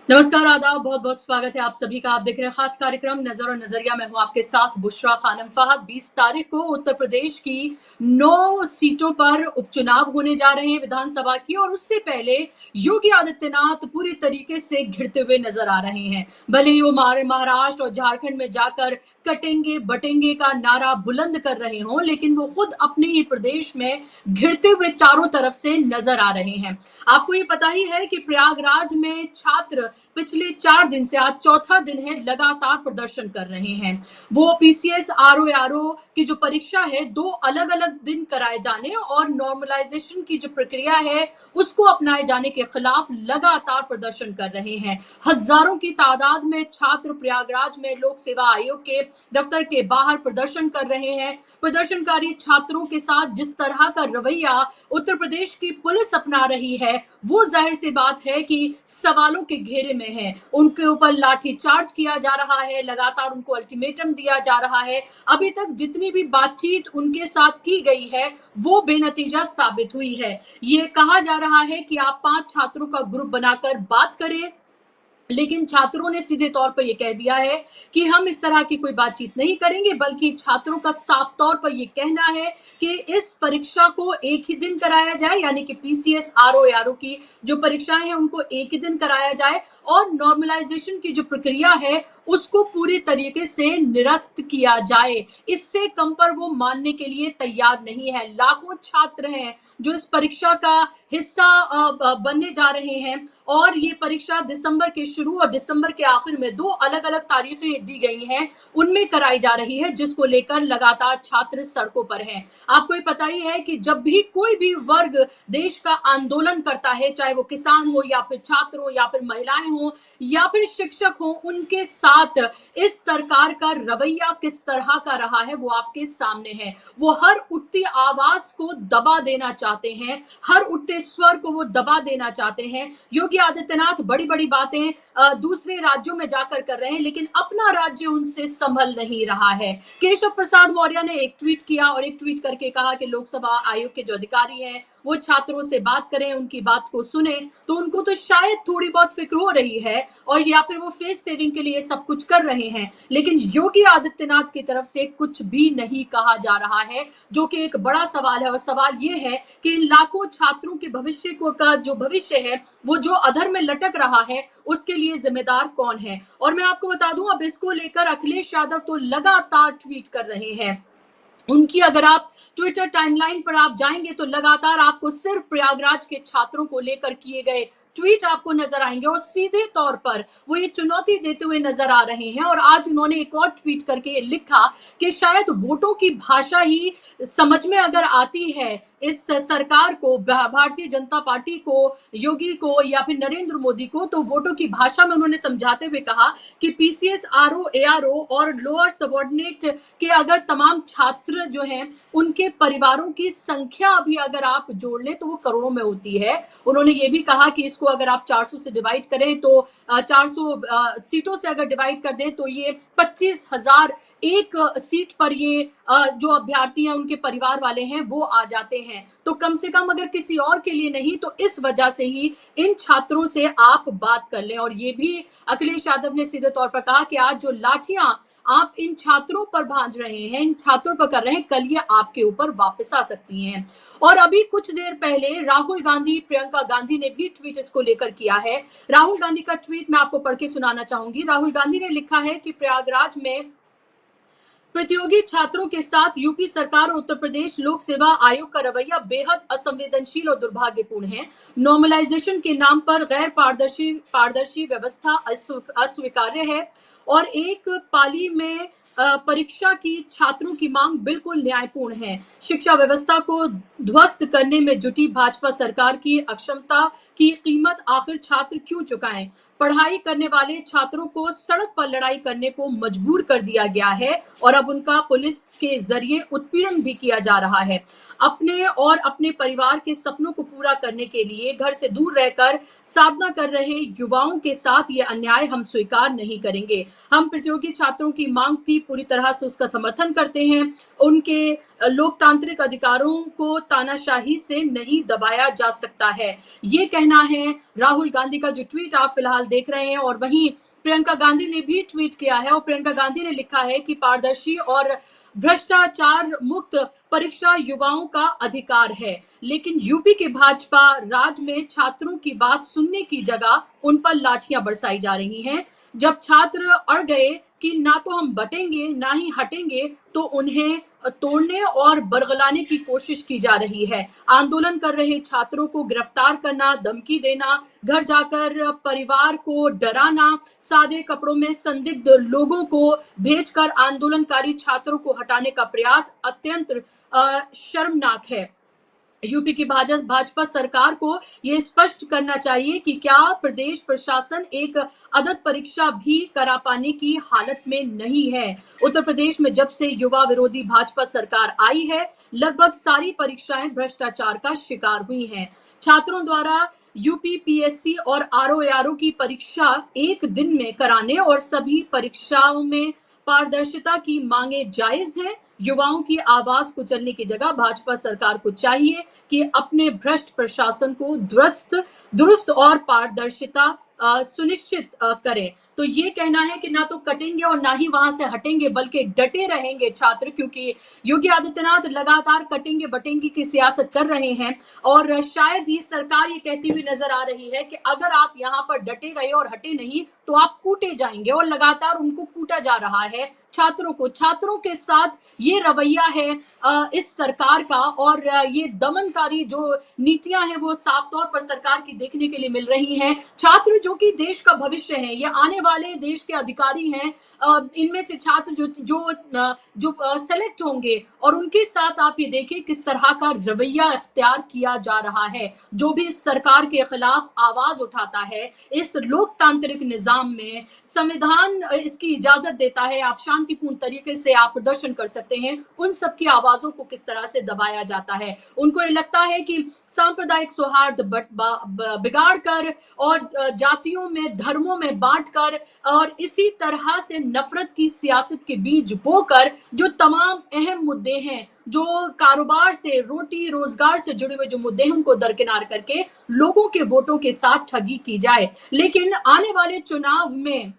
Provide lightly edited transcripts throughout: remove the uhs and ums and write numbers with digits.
नमस्कार, आदाब, बहुत बहुत स्वागत है आप सभी का। आप देख रहे हैं खास कार्यक्रम नजर और नजरिया। मैं हूं आपके साथ बुशरा खानम फहद। 20 तारीख को उत्तर प्रदेश की 9 सीटों पर उपचुनाव होने जा रहे हैं विधानसभा की, और उससे पहले योगी आदित्यनाथ पूरी तरीके से घिरते हुए नजर आ रहे हैं। भले ही वो महाराष्ट्र और झारखंड में जाकर कटेंगे बटेंगे का नारा बुलंद कर रहे हों, लेकिन वो खुद अपने ही प्रदेश में घिरते हुए चारों तरफ से नजर आ रहे हैं। आपको ये पता ही है कि प्रयागराज में छात्र पिछले 4 दिन से आज चौथा दिन है लगातार प्रदर्शन कर रहे हैं। वो पीसीएस आरओ की जो परीक्षा है 2 अलग-अलग दिन कराए जाने और नॉर्मलाइजेशन की जो प्रक्रिया है उसको अपनाए जाने के खिलाफ लगातार प्रदर्शन कर रहे हैं। हजारों की तादाद में छात्र प्रयागराज में लोक सेवा आयोग के दफ्तर के बाहर प्रदर्शन कर रहे हैं। प्रदर्शनकारी छात्रों के साथ जिस तरह का रवैया उत्तर प्रदेश की पुलिस अपना रही है वो जाहिर सी बात है कि सवालों के घेरे में है। उनके ऊपर लाठी चार्ज किया जा रहा है, लगातार उनको अल्टीमेटम दिया जा रहा है। अभी तक जितनी भी बातचीत उनके साथ की गई है वो बेनतीजा साबित हुई है। ये कहा जा रहा है कि आप 5 छात्रों का ग्रुप बनाकर बात करें, लेकिन छात्रों ने सीधे तौर पर यह कह दिया है कि हम इस तरह की कोई बातचीत नहीं करेंगे, बल्कि छात्रों का साफ तौर पर यह कहना है कि इस परीक्षा को एक ही दिन कराया जाए, यानी कि पीसीएस आरओ की जो परीक्षाएं हैं उनको एक ही दिन कराया जाए, और नॉर्मलाइजेशन की जो प्रक्रिया है उसको पूरी तरीके से निरस्त किया जाए। इससे कम पर वो मानने के लिए तैयार नहीं है। लाखों छात्र हैं जो इस परीक्षा का हिस्सा बनने जा रहे हैं, और ये परीक्षा दिसंबर के शुरू और दिसंबर के आखिर में 2 अलग-अलग तारीखें दी गई हैं, उनमें कराई जा रही है, जिसको लेकर लगातार छात्र सड़कों पर हैं। आपको ये पता ही है कि जब भी कोई भी वर्ग देश का आंदोलन करता है, चाहे वो किसान हो या फिर छात्र हो या फिर महिलाएं हो या फिर शिक्षक हो, उनके साथ इस सरकार का रवैया किस तरह का रहा है वो आपके सामने है। वो हर उठती आवाज को दबा देना चाहते हैं, हर उठते स्वर को वो दबा देना चाहते हैं। योगी आदित्यनाथ बड़ी बड़ी बातें दूसरे राज्यों में जाकर कर रहे हैं, लेकिन अपना राज्य उनसे संभल नहीं रहा है। केशव प्रसाद मौर्य ने एक ट्वीट किया और एक ट्वीट करके कहा कि लोकसभा आयोग के जो अधिकारी हैं वो छात्रों से बात करें, उनकी बात को सुने, तो उनको तो शायद थोड़ी बहुत फिक्र हो रही है, और या फिर वो फेस सेविंग के लिए सब कुछ कर रहे हैं। लेकिन योगी आदित्यनाथ की तरफ से कुछ भी नहीं कहा जा रहा है, जो कि एक बड़ा सवाल है। और सवाल ये है कि इन लाखों छात्रों के भविष्य को का जो भविष्य है वो जो अधर में लटक रहा है उसके लिए जिम्मेदार कौन है। और मैं आपको बता दूं, अब इसको लेकर अखिलेश यादव तो लगातार ट्वीट कर रहे हैं। उनकी अगर आप ट्विटर टाइमलाइन पर आप जाएंगे तो लगातार आपको सिर्फ प्रयागराज के छात्रों को लेकर किए गए ट्वीट आपको नजर आएंगे, और सीधे तौर पर वो ये चुनौती देते हुए नजर आ रहे हैं। और आज उन्होंने एक और ट्वीट करके लिखा कि शायद वोटों की भाषा ही समझ में अगर आती है इस सरकार को, भारतीय जनता पार्टी को, योगी को या फिर नरेंद्र मोदी को, तो वोटों की भाषा में उन्होंने समझाते हुए कहा कि पीसीएस आरओ और लोअर सबऑर्डिनेट के अगर तमाम छात्र जो हैं उनके परिवारों की संख्या भी अगर आप जोड़ लें तो वो करोड़ों में होती है। उन्होंने ये भी कहा कि इसको अगर आप 400 से डिवाइड करें तो 400 सीटों से अगर डिवाइड कर दें तो ये 25,000 एक सीट पर ये जो अभ्यर्थी हैं उनके परिवार वाले हैं वो आ जाते हैं। तो कम से कम अगर किसी और के लिए नहीं तो इस वजह से ही इन छात्रों से आप बात कर लें। और ये भी अखिलेश यादव ने सीधे तौर पर कहा कि आज जो लाठियां आप इन छात्रों पर भांज रहे हैं, इन छात्रों पर कर रहे हैं, कल ये आपके ऊपर वापस आ सकती हैं। और अभी कुछ देर पहले राहुल गांधी, प्रियंका गांधी ने भी ट्वीट इसको लेकर किया है। राहुल गांधी का ट्वीट मैं आपको पढ़ के सुनाना चाहूंगी। राहुल गांधी ने लिखा है कि प्रयागराज में प्रतियोगी छात्रों के साथ यूपी सरकार और उत्तर प्रदेश लोक सेवा आयोग का रवैया बेहद असंवेदनशील और दुर्भाग्यपूर्ण है। नॉर्मलाइजेशन के नाम पर गैर पारदर्शी व्यवस्था अस्वीकार्य है, और एक पाली में परीक्षा की छात्रों की मांग बिल्कुल न्यायपूर्ण है। शिक्षा व्यवस्था को ध्वस्त करने में जुटी भाजपा सरकार की अक्षमता की कीमत आखिर छात्र क्यों चुकाएं? पढ़ाई करने वाले छात्रों को सड़क पर लड़ाई करने को मजबूर कर दिया गया है, और अब उनका पुलिस के जरिए उत्पीड़न भी किया जा रहा है। अपने और अपने परिवार के सपनों को पूरा करने के लिए घर से दूर रहकर साधना कर रहे युवाओं के साथ ये अन्याय हम स्वीकार नहीं करेंगे। हम प्रतियोगी छात्रों की मांग की पूरी तरह से उसका समर्थन करते हैं। उनके लोकतांत्रिक अधिकारों को तानाशाही से नहीं दबाया जा सकता है। ये कहना है राहुल गांधी का, जो ट्वीट आप फिलहाल देख रहे हैं। और वहीं प्रियंका गांधी ने भी ट्वीट किया है और प्रियंका गांधी ने लिखा है कि पारदर्शी और भ्रष्टाचार मुक्त परीक्षा युवाओं का अधिकार है, लेकिन यूपी के भाजपा राज में छात्रों की बात सुनने की जगह उन पर लाठियां बरसाई जा रही हैं। जब छात्र अड़ गए कि ना तो हम बटेंगे ना ही हटेंगे, तो उन्हें तोड़ने और बरगलाने की कोशिश की जा रही है। आंदोलन कर रहे छात्रों को गिरफ्तार करना, धमकी देना, घर जाकर परिवार को डराना, सादे कपड़ों में संदिग्ध लोगों को भेजकर आंदोलनकारी छात्रों को हटाने का प्रयास अत्यंत शर्मनाक है। यूपी की भाजपा सरकार को ये स्पष्ट करना चाहिए कि क्या प्रदेश प्रशासन एक अदद परीक्षा भी करा पाने की हालत में नहीं है। उत्तर प्रदेश में जब से युवा विरोधी भाजपा सरकार आई है, लगभग सारी परीक्षाएं भ्रष्टाचार का शिकार हुई हैं। छात्रों द्वारा यूपीपीएससी और आरओ की परीक्षा एक दिन में कराने और सभी परीक्षाओं में पारदर्शिता की मांगे जायज है। युवाओं की आवाज कुचलने की जगह भाजपा सरकार को चाहिए कि अपने भ्रष्ट प्रशासन को दुरुस्त और पारदर्शिता सुनिश्चित करे। तो ये कहना है कि ना तो कटेंगे और ना ही वहां से हटेंगे, बल्कि डटे रहेंगे छात्र, क्योंकि योगी आदित्यनाथ लगातार कटेंगे बटेंगे की सियासत कर रहे हैं। और शायद ये सरकार ये कहती हुई नजर आ रही है कि अगर आप यहाँ पर डटे रहे और हटे नहीं तो आप कूटे जाएंगे, और लगातार उनको कूटा जा रहा है छात्रों को। छात्रों के साथ ये रवैया है इस सरकार का, और ये दमनकारी जो नीतियां हैं वो साफ तौर पर सरकार की देखने के लिए मिल रही हैं। छात्र जो कि देश का भविष्य है, ये आने वाले देश के अधिकारी हैं, इनमें से छात्र जो सेलेक्ट होंगे, और उनके साथ आप ये देखिए किस तरह का रवैया इख्तियार किया जा रहा है। जो भी इस सरकार के खिलाफ आवाज उठाता है, इस लोकतांत्रिक निजाम में संविधान इसकी इजाजत देता है, आप शांतिपूर्ण तरीके से आप प्रदर्शन कर सकते हैं, उन सबकी आवाजों को किस तरह से दबाया जाता है। उनको ये लगता है कि सांप्रदायिक सौहार्द बिगाड़ कर और जातियों में धर्मों में बांट कर और इसी तरह से नफरत की सियासत के बीज बोकर जो तमाम अहम मुद्दे हैं, जो कारोबार से रोटी रोजगार से जुड़े हुए जो मुद्दे हैं, उनको दरकिनार करके लोगों के वोटों के साथ ठगी की जाए। लेकिन आने वाले चुनाव में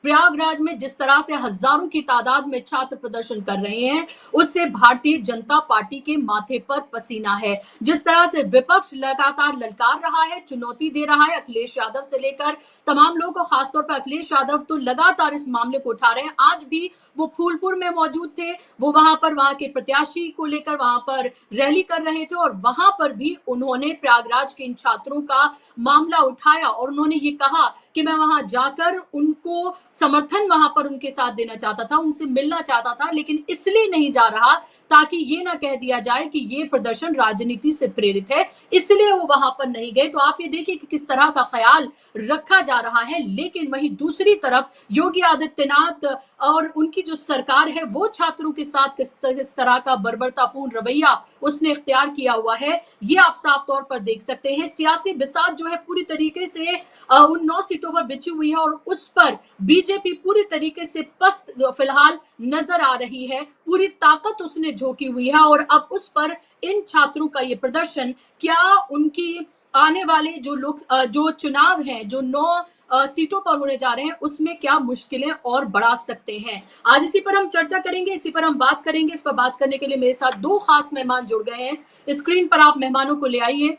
प्रयागराज में जिस तरह से हजारों की तादाद में छात्र प्रदर्शन कर रहे हैं, उससे भारतीय जनता पार्टी के माथे पर पसीना है। जिस तरह से विपक्ष लगातार ललकार रहा है, चुनौती दे रहा है, अखिलेश यादव से लेकर तमाम लोगों को, खासतौर पर अखिलेश यादव तो लगातार इस मामले को उठा रहे हैं। आज भी वो फूलपुर में मौजूद थे, वो वहां के प्रत्याशी को लेकर वहां पर रैली कर रहे थे, और वहां पर भी उन्होंने प्रयागराज के इन छात्रों का मामला उठाया और उन्होंने ये कहा कि मैं वहां जाकर उनको समर्थन वहां पर उनके साथ देना चाहता था, उनसे मिलना चाहता था, लेकिन इसलिए नहीं जा रहा ताकि ये ना कह दिया जाए कि ये प्रदर्शन राजनीति से प्रेरित है, इसलिए वो वहां पर नहीं गए। तो आप ये देखिए कि किस तरह का ख्याल रखा जा रहा है। लेकिन वहीं दूसरी तरफ योगी आदित्यनाथ और उनकी जो सरकार है, वो छात्रों के साथ किस तरह का बर्बरतापूर्ण रवैया उसने इख्तियार किया हुआ है, ये आप साफ तौर पर देख सकते हैं। सियासी बिसात जो है पूरी तरीके से उन 9 सीटों पर बिछी हुई है, और उस पर बीजेपी पूरी तरीके से पस्त फिलहाल नजर आ रही है, पूरी ताकत उसने झोंकी हुई है। और अब उस पर इन छात्रों का ये प्रदर्शन क्या उनकी आने वाले जो चुनाव हैं, जो 9 सीटों पर होने जा रहे हैं, उसमें क्या मुश्किलें और बढ़ा सकते हैं। आज इसी पर हम चर्चा करेंगे, इसी पर हम बात करेंगे। इस पर बात करने के लिए मेरे साथ 2 खास मेहमान जुड़ गए हैं। स्क्रीन पर आप मेहमानों को ले आइए।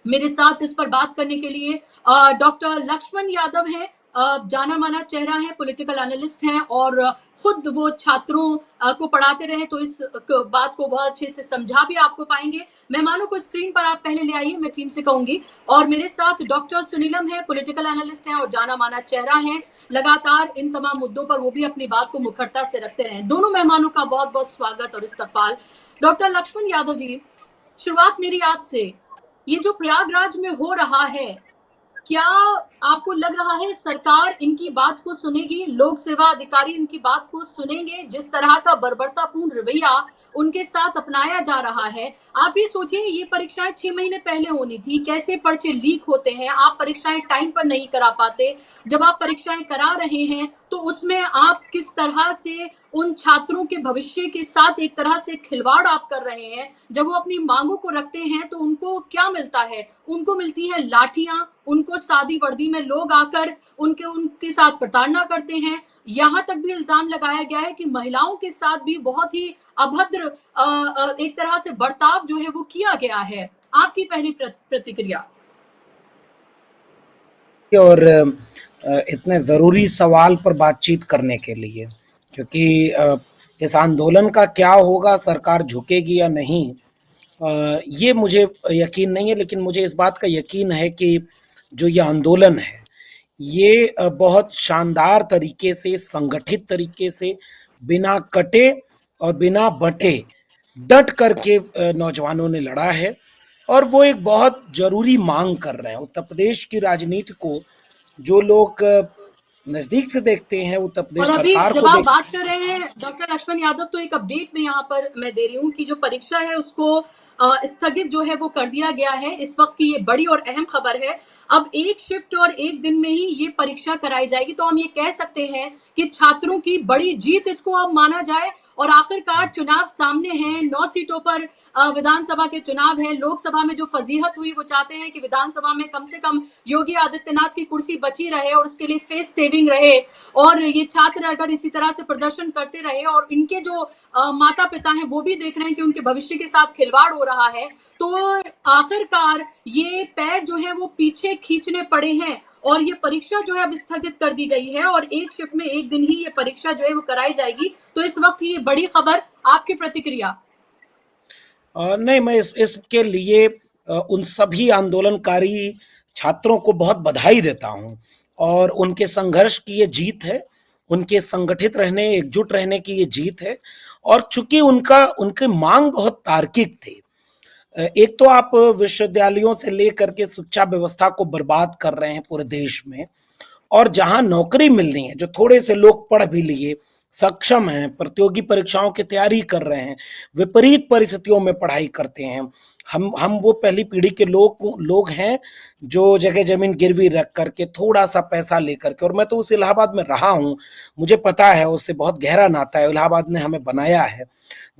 मेरे साथ इस पर बात करने के लिए डॉक्टर लक्ष्मण यादव हैं, जाना माना चेहरा है, पॉलिटिकल एनालिस्ट हैं, और खुद वो छात्रों को पढ़ाते रहे, तो इस बात को बहुत अच्छे से समझा भी आपको पाएंगे। मेहमानों को स्क्रीन पर आप पहले ले आइए, मैं टीम से कहूंगी। और मेरे साथ डॉक्टर सुनीलम है, पॉलिटिकल एनालिस्ट हैं और जाना माना चेहरा है, लगातार इन तमाम मुद्दों पर वो भी अपनी बात को मुखरता से रखते रहे। दोनों मेहमानों का बहुत बहुत स्वागत और इस्तकबाल। डॉक्टर लक्ष्मण यादव जी, शुरुआत मेरी आपसे, ये जो प्रयागराज में हो रहा है, क्या आपको लग रहा है सरकार इनकी बात को सुनेगी, लोक सेवा अधिकारी इनकी बात को सुनेंगे? जिस तरह का बर्बरतापूर्ण रवैया उनके साथ अपनाया जा रहा है, आप ये सोचिए, ये परीक्षाएं 6 महीने पहले होनी थी, कैसे पर्चे लीक होते हैं, आप परीक्षाएं टाइम पर नहीं करा पाते, जब आप परीक्षाएं करा रहे हैं तो उसमें आप किस तरह से उन छात्रों के भविष्य के साथ एक तरह से खिलवाड़ आप कर रहे हैं। जब वो अपनी मांगों को रखते हैं तो उनको क्या मिलता है? उनको मिलती है लाठियां, उनको सादी वर्दी में लोग आकर उनके साथ प्रताड़ना करते हैं। यहाँ तक भी इल्जाम लगाया गया है कि महिलाओं के साथ भी बहुत ही अभद्र एक तरह से बर्ताव जो है वो किया गया है। आपकी पहली प्रतिक्रिया? और इतने ज़रूरी सवाल पर बातचीत करने के लिए, क्योंकि इस आंदोलन का क्या होगा, सरकार झुकेगी या नहीं, ये मुझे यकीन नहीं है। लेकिन मुझे इस बात का यकीन है कि जो ये आंदोलन है, ये बहुत शानदार तरीके से, संगठित तरीके से, बिना कटे और बिना बटे डट करके नौजवानों ने लड़ा है। और वो एक बहुत जरूरी मांग कर रहे हैं। उत्तर प्रदेश की राजनीति को जो लोग नजदीक से देखते हैं, उत्तर प्रदेश और अभी सरकार जब को आप बात कर रहे हैं डॉक्टर लक्ष्मण यादव, तो एक अपडेट में यहाँ पर मैं दे रही हूँ कि जो परीक्षा है उसको स्थगित जो है वो कर दिया गया है। इस वक्त की ये बड़ी और अहम खबर है। अब एक शिफ्ट और एक दिन में ही ये परीक्षा कराई जाएगी। तो हम ये कह सकते हैं कि छात्रों की बड़ी जीत इसको अब माना जाए। और आखिरकार चुनाव सामने हैं, 9 सीटों पर विधानसभा के चुनाव है। लोकसभा में जो फजीहत हुई, वो चाहते हैं कि विधानसभा में कम से कम योगी आदित्यनाथ की कुर्सी बची रहे और उसके लिए फेस सेविंग रहे। और ये छात्र अगर इसी तरह से प्रदर्शन करते रहे और इनके जो माता पिता हैं वो भी देख रहे हैं कि उनके भविष्य के साथ खिलवाड़ हो रहा है, तो आखिरकार ये पैर जो है वो पीछे खींचने पड़े हैं। और ये परीक्षा जो है अब स्थगित कर दी गई है और एक शिफ्ट में एक दिन ही ये परीक्षा जो है वो कराई जाएगी। तो इस वक्त ये बड़ी खबर। आपकी प्रतिक्रिया? नहीं, मैं इसके लिए उन सभी आंदोलनकारी छात्रों को बहुत बधाई देता हूं। और उनके संघर्ष की ये जीत है, उनके संगठित रहने, एकजुट रहने की ये जीत है। और चूंकि उनकी मांग बहुत तार्किक थी। एक तो आप विश्वविद्यालयों से लेकर के शिक्षा व्यवस्था को बर्बाद कर रहे हैं पूरे देश में, और जहां नौकरी मिलनी है, जो थोड़े से लोग पढ़ भी लिए, सक्षम हैं, प्रतियोगी परीक्षाओं की तैयारी कर रहे हैं, विपरीत परिस्थितियों में पढ़ाई करते हैं। हम वो पहली पीढ़ी के लोग हैं जो जगह जमीन गिरवी रख करके थोड़ा सा पैसा लेकर के, और मैं तो उस इलाहाबाद में रहा हूँ, मुझे पता है, उससे बहुत गहरा नाता है। इलाहाबाद ने हमें बनाया है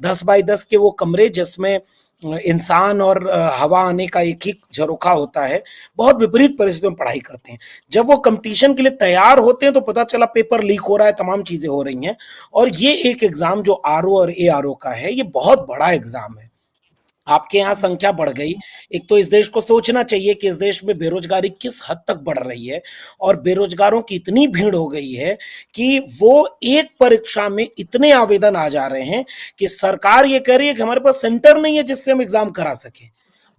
10 बाई 10 के वो कमरे जिसमें इंसान और हवा आने का एक ही झरोखा होता है। बहुत विपरीत परिस्थितियों में पढ़ाई करते हैं। जब वो कंपटीशन के लिए तैयार होते हैं तो पता चला पेपर लीक हो रहा है, तमाम चीजें हो रही हैं। और ये एक एग्जाम जो आरओ और एआरओ का है, ये बहुत बड़ा एग्जाम है। आपके यहाँ संख्या बढ़ गई। एक तो इस देश को सोचना चाहिए कि इस देश में बेरोजगारी किस हद तक बढ़ रही है, और बेरोजगारों की इतनी भीड़ हो गई है कि वो एक परीक्षा में इतने आवेदन आ जा रहे हैं कि सरकार ये कह रही है कि हमारे पास सेंटर नहीं है जिससे हम एग्जाम करा सके।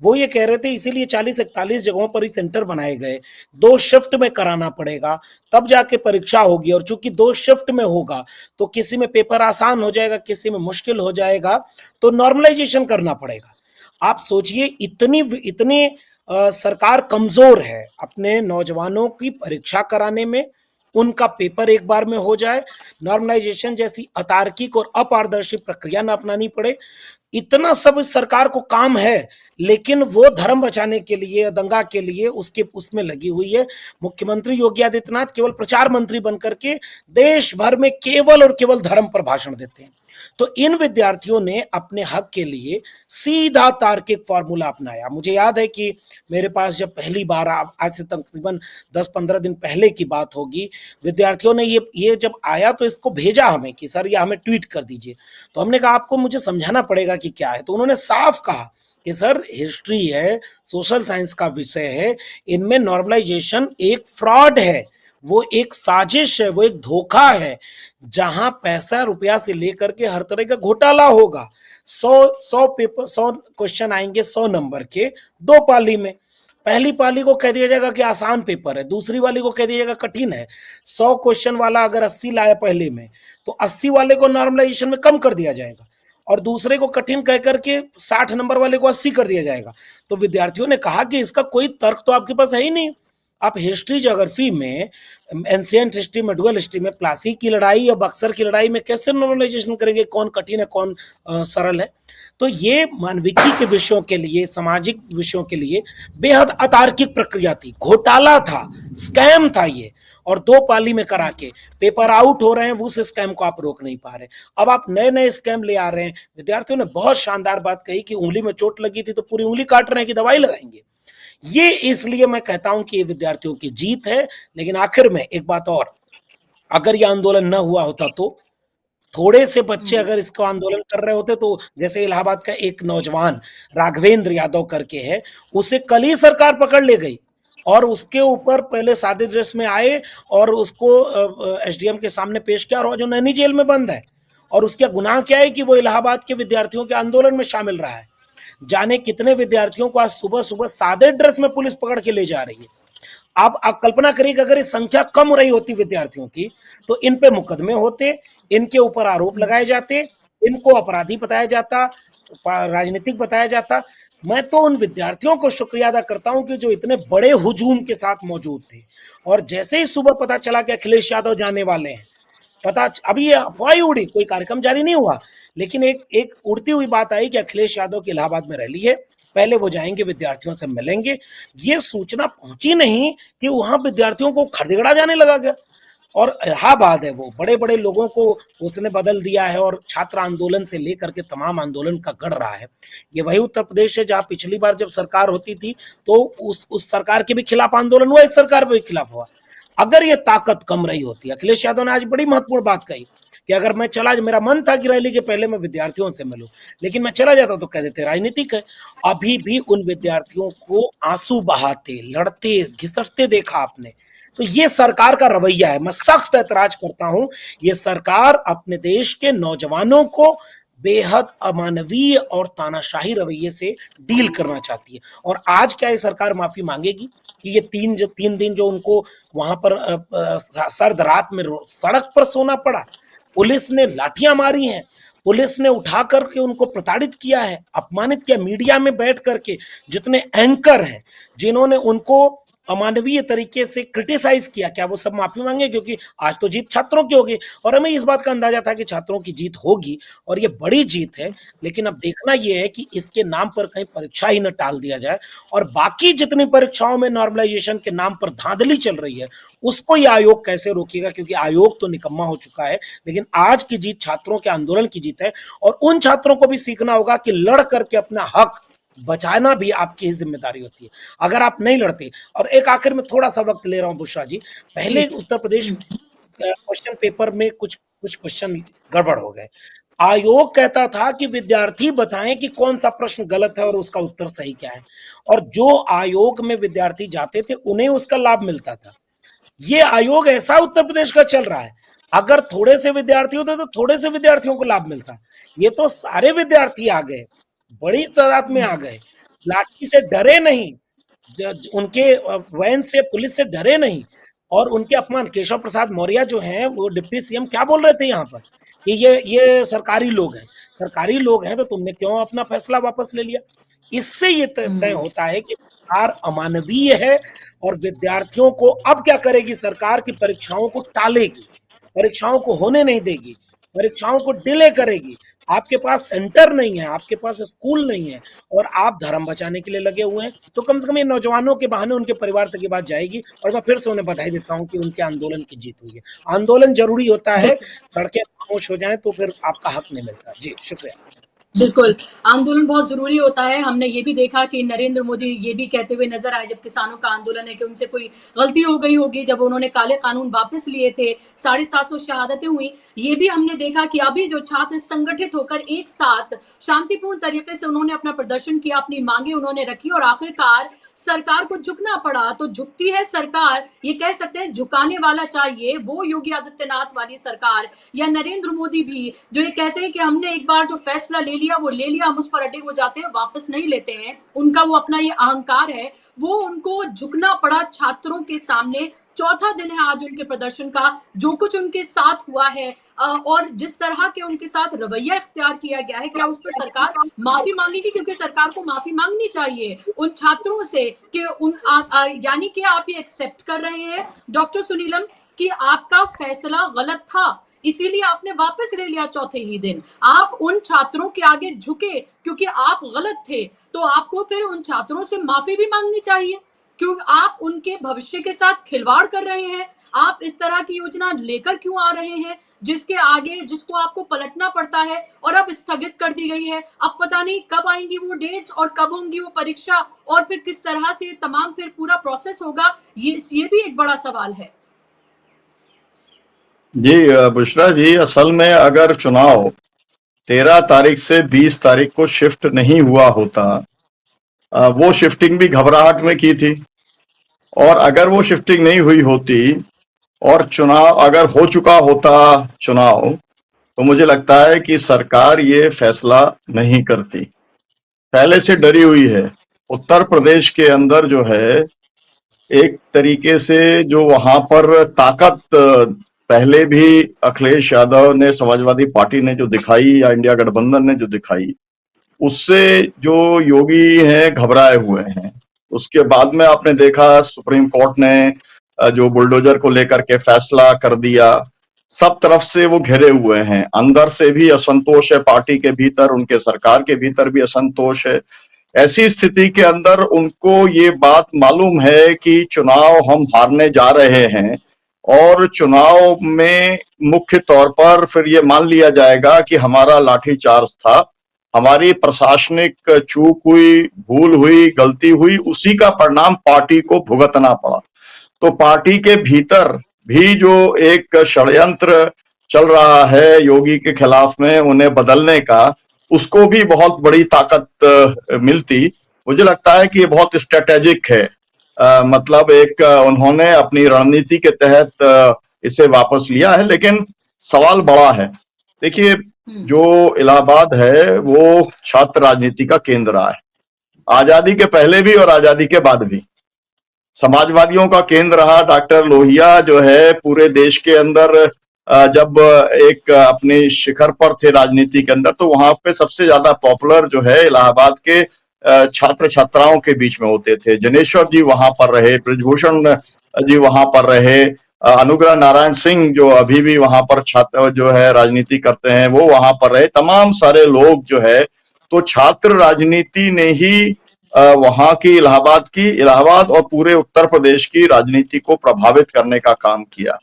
वो ये कह रहे थे, इसीलिए 40-41 जगहों पर ही सेंटर बनाए गए। 2 शिफ्ट में कराना पड़ेगा, तब जाके परीक्षा होगी। और चूंकि 2 शिफ्ट में होगा तो किसी में पेपर आसान हो जाएगा, किसी में मुश्किल हो जाएगा, तो नॉर्मलाइजेशन करना पड़ेगा। आप सोचिए, इतनी सरकार कमजोर है अपने नौजवानों की परीक्षा कराने में। उनका पेपर एक बार में हो जाए, नॉर्मलाइजेशन जैसी अतार्किक और अपारदर्शी प्रक्रिया न अपनानी पड़े, इतना सब इस सरकार को काम है। लेकिन वो धर्म बचाने के लिए, दंगा के लिए उसमें लगी हुई है। मुख्यमंत्री योगी आदित्यनाथ केवल प्रचार मंत्री बनकर के देश भर में केवल और केवल धर्म पर भाषण देते हैं। तो इन विद्यार्थियों ने अपने हक के लिए सीधा तार्किक फॉर्मूला अपनाया। मुझे याद है कि मेरे पास जब पहली बार, आज से तकरीबन 10-15 दिन पहले की बात होगी, विद्यार्थियों ने ये जब आया तो इसको भेजा हमें कि सर ये हमें ट्वीट कर दीजिए। तो हमने कहा आपको मुझे समझाना पड़ेगा कि क्या है। तो उन्होंने साफ कहा कि सर हिस्ट्री है, सोशल साइंस का विषय है, इनमें नॉर्मलाइजेशन एक फ्रॉड है, वो एक साजिश है, वो एक धोखा है, जहां पैसा रुपया से लेकर के हर तरह का घोटाला होगा। 100 पेपर, 100 क्वेश्चन आएंगे 100 नंबर के 2 पाली में। पहली पाली को कह दिया जाएगा कि आसान पेपर है, दूसरी वाली को कह दिया जाएगा कठिन है। 100 क्वेश्चन वाला अगर 80 लाया पहले में, तो 80 वाले को नॉर्मलाइजेशन में कम कर दिया जाएगा, और दूसरे को कठिन कह करके 60 नंबर वाले को 80 कर दिया जाएगा। तो विद्यार्थियों ने कहा कि इसका कोई तर्क तो आपके पास है ही नहीं। आप हिस्ट्री ज्योग्राफी में, एंशिएंट हिस्ट्री में, डुअल हिस्ट्री में प्लासी की लड़ाई या बक्सर की लड़ाई में कैसे नॉर्मलाइजेशन करेंगे, कौन कठिन है कौन सरल है। तो ये मानविकी के विषयों के लिए, सामाजिक विषयों के लिए बेहद अतार्किक प्रक्रिया थी, घोटाला था, स्कैम था ये। और 2 पाली में करा के पेपर आउट हो रहे हैं, उस स्कैम को आप रोक नहीं पा रहे। अब आप नए नए स्कैम ले आ रहे हैं। विद्यार्थियों ने बहुत शानदार बात कही कि उंगली में चोट लगी थी तो पूरी उंगली काट रहे हैं कि दवाई लगाएंगे। ये इसलिए मैं कहता हूं कि ये विद्यार्थियों की जीत है। लेकिन आखिर में एक बात और, अगर ये आंदोलन न हुआ होता तो थोड़े से बच्चे हम्म। अगर इसको आंदोलन कर रहे होते, तो जैसे इलाहाबाद का एक नौजवान राघवेंद्र यादव करके है, उसे कल ही सरकार पकड़ ले गई और उसके ऊपर पहले सादे ड्रेस में आए और उसको एसडीएम के सामने पेश किया, और जो नैनी जेल में बंद है। और उसका गुनाह क्या है कि वो इलाहाबाद के विद्यार्थियों के आंदोलन में शामिल रहा है। जाने कितने विद्यार्थियों को आज सुबह सुबह सादे ड्रेस में पुलिस पकड़ के ले जा रही है। आप कल्पना करिए कि अगर ये संख्या कम हो रही होती विद्यार्थियों की, तो इन पे मुकदमे होते, इनके ऊपर आरोप लगाए जाते, इनको अपराधी बताया जाता, राजनीतिक बताया जाता। मैं तो उन विद्यार्थियों को शुक्रिया अदा करता हूं कि जो इतने बड़े हुजूम के साथ मौजूद थे। और जैसे ही सुबह पता चला कि अखिलेश यादव जाने वाले हैं, अभी ये अफवाह ही उड़ी, कोई कार्यक्रम जारी नहीं हुआ, लेकिन एक एक उड़ती हुई बात आई कि अखिलेश यादव की इलाहाबाद में रैली है, पहले वो जाएंगे, विद्यार्थियों से मिलेंगे। ये सूचना पहुंची नहीं कि वहां विद्यार्थियों को खड़ेगड़ा जाने लगा गया। और इलाहाबाद है, वो बड़े बड़े लोगों को उसने बदल दिया है और छात्र आंदोलन से लेकर के तमाम आंदोलन का गढ़ रहा है। ये वही उत्तर प्रदेश है जहां पिछली बार जब सरकार होती थी तो उस सरकार के भी खिलाफ आंदोलन हुआ, इस सरकार के भी खिलाफ हुआ। अगर ये ताकत कम रही होती, अखिलेश यादव ने आज बड़ी महत्वपूर्ण बात कही कि अगर मैं चला, मेरा मन था कि रैली के पहले मैं विद्यार्थियों से मिलूं, लेकिन मैं चला जाता तो कह देते राजनीतिक है। अभी भी उन विद्यार्थियों को आंसू बहाते, लड़ते, घिसटते देखा आपने। तो ये सरकार का रवैया है, मैं सख्त ऐतराज करता हूं। ये सरकार अपने देश के नौजवानों को बेहद अमानवीय और तानाशाही रवैये से डील करना चाहती है। और आज क्या ये सरकार माफी मांगेगी कि ये 3 दिन जो उनको वहां पर सर्द रात में सड़क पर सोना पड़ा, पुलिस ने लाठियां मारी हैं, पुलिस ने उठा करके उनको प्रताड़ित किया है, अपमानित किया, मीडिया में बैठ करके जितने एंकर हैं जिन्होंने उनको अमानवीय तरीके से क्रिटिसाइज किया, क्या वो सब माफी मांगे? क्योंकि आज तो जीत छात्रों की होगी और हमें इस बात का अंदाजा था कि छात्रों की जीत होगी और ये बड़ी जीत है। लेकिन अब देखना ये है कि इसके नाम पर कहीं परीक्षा ही न टाल दिया जाए और बाकी जितनी परीक्षाओं में नॉर्मलाइजेशन के नाम पर धांधली चल रही है उसको ये आयोग कैसे रोकेगा, क्योंकि आयोग तो निकम्मा हो चुका है। लेकिन आज की जीत छात्रों के आंदोलन की जीत है और उन छात्रों को भी सीखना होगा कि लड़ करके अपना हक बचाना भी आपकी ही जिम्मेदारी होती है। अगर आप नहीं लड़ते, और एक आखिर में थोड़ा सा वक्त ले रहा हूं बुशरा जी, पहले जी। उत्तर प्रदेश क्वेश्चन पेपर में कुछ कुछ क्वेश्चन गड़बड़ हो गए। आयोग कहता था कि विद्यार्थी बताएं कि कौन सा प्रश्न गलत है और उसका उत्तर सही क्या है, और जो आयोग में विद्यार्थी जाते थे उन्हें उसका लाभ मिलता था। ये आयोग ऐसा उत्तर प्रदेश का चल रहा है, अगर थोड़े से विद्यार्थी होते तो थोड़े से विद्यार्थियों को लाभ मिलता। ये तो सारे विद्यार्थी आ गए, बड़ी तादाद में आ गए, लाठी से डरे नहीं, उनके वैन से, पुलिस से डरे नहीं। और उनके अपमान, केशव प्रसाद मौर्य जो हैं वो डिप्टी सीएम क्या बोल रहे थे यहाँ पर कि ये सरकारी लोग हैं, सरकारी लोग हैं तो तुमने क्यों अपना फैसला वापस ले लिया। इससे ये तय होता है कि सरकार अमानवीय है और विद्यार्थियों को अब क्या करेगी, सरकार की परीक्षाओं को टालेगी, परीक्षाओं को होने नहीं देगी, परीक्षाओं को डिले करेगी। आपके पास सेंटर नहीं है, आपके पास स्कूल नहीं है और आप धर्म बचाने के लिए लगे हुए हैं, तो कम से कम ये नौजवानों के बहाने उनके परिवार तक ये बात जाएगी। और मैं फिर से उन्हें बधाई देता हूं कि उनके आंदोलन की जीत हुई है। आंदोलन जरूरी होता है, बिल्कुल। सड़कें खामोश हो जाएं तो फिर आपका हक नहीं मिलता। जी शुक्रिया। बिल्कुल, आंदोलन बहुत ज़रूरी होता है। हमने ये भी देखा कि नरेंद्र मोदी ये भी कहते हुए नज़र आए जब किसानों का आंदोलन है कि उनसे कोई गलती हो गई होगी जब उन्होंने काले कानून वापस लिए थे, 750 शहादतें हुई। ये भी हमने देखा कि अभी जो छात्र संगठित होकर एक साथ शांतिपूर्ण तरीके से उन्होंने अपना प्रदर्शन किया, अपनी मांगे उन्होंने रखी और आखिरकार सरकार को झुकना पड़ा। तो झुकती है सरकार, ये कह सकते हैं झुकाने वाला चाहिए वो योगी आदित्यनाथ वाली सरकार या नरेंद्र मोदी भी, जो ये कहते हैं कि हमने एक बार जो फैसला ले लिया वो ले लिया, हम उस पर अड़े हो जाते हैं, वापस नहीं लेते हैं। उनका वो अपना ये अहंकार है, वो उनको झुकना पड़ा छात्रों के सामने। चौथा दिन है आज उनके प्रदर्शन का, जो कुछ उनके साथ हुआ है और जिस तरह के उनके साथ रवैया इख्तियार किया गया है, क्या उस पर सरकार माफी मांगेगी? क्योंकि सरकार को माफी मांगनी चाहिए उन छात्रों से कि यानी कि आप ये एक्सेप्ट कर रहे हैं डॉक्टर सुनीलम कि आपका फैसला गलत था, इसीलिए आपने वापस ले लिया चौथे ही दिन। आप उन छात्रों के आगे झुके क्योंकि आप गलत थे, तो आपको फिर उन छात्रों से माफी भी मांगनी चाहिए, क्यों आप उनके भविष्य के साथ खिलवाड़ कर रहे हैं। आप इस तरह की योजना लेकर क्यों आ रहे हैं? जिसके आगे जिसको आपको पलटना पड़ता है और अब स्थगित कर दी गई है। अब पता नहीं कब आएंगी वो डेट्स और कब होंगी वो परीक्षा और फिर किस तरह से तमाम फिर पूरा प्रोसेस होगा, ये भी एक बड़ा सवाल है। जी बुशरा जी, असल में अगर चुनाव 13 तारीख से 20 तारीख को शिफ्ट नहीं हुआ होता, वो शिफ्टिंग भी घबराहट में की थी, और अगर वो शिफ्टिंग नहीं हुई होती और चुनाव अगर हो चुका होता चुनाव, तो मुझे लगता है कि सरकार ये फैसला नहीं करती। पहले से डरी हुई है। उत्तर प्रदेश के अंदर जो है, एक तरीके से जो वहां पर ताकत पहले भी अखिलेश यादव ने, समाजवादी पार्टी ने जो दिखाई या इंडिया गठबंधन ने जो दिखाई, उससे जो योगी हैं घबराए हुए हैं। उसके बाद में आपने देखा सुप्रीम कोर्ट ने जो बुलडोजर को लेकर के फैसला कर दिया, सब तरफ से वो घिरे हुए हैं। अंदर से भी असंतोष है पार्टी के भीतर, उनके सरकार के भीतर भी असंतोष है। ऐसी स्थिति के अंदर उनको ये बात मालूम है कि चुनाव हम हारने जा रहे हैं, और चुनाव में मुख्य तौर पर फिर ये मान लिया जाएगा कि हमारा लाठीचार्ज था, हमारी प्रशासनिक चूक हुई, भूल हुई, गलती हुई, उसी का परिणाम पार्टी को भुगतना पड़ा। तो पार्टी के भीतर भी जो एक षड्यंत्र चल रहा है योगी के खिलाफ में उन्हें बदलने का, उसको भी बहुत बड़ी ताकत मिलती। मुझे लगता है कि ये बहुत स्ट्रेटेजिक है। मतलब एक उन्होंने अपनी रणनीति के तहत इसे वापस लिया है, लेकिन सवाल बड़ा है। देखिए, जो इलाहाबाद है वो छात्र राजनीति का केंद्र रहा है, आजादी के पहले भी और आजादी के बाद भी। समाजवादियों का केंद्र रहा। डॉक्टर लोहिया जो है पूरे देश के अंदर जब एक अपने शिखर पर थे राजनीति के अंदर, तो वहां पे सबसे ज्यादा पॉपुलर जो है इलाहाबाद के छात्र छात्राओं के बीच में होते थे। जनेश्वर जी वहां पर रहे, ब्रजभूषण जी वहां पर रहे, अनुग्रह नारायण सिंह जो अभी भी वहां पर छात्र जो है राजनीति करते हैं वो वहां पर रहे। तमाम सारे लोग जो है, तो छात्र राजनीति ने ही वहां की इलाहाबाद और पूरे उत्तर प्रदेश की राजनीति को प्रभावित करने का काम किया।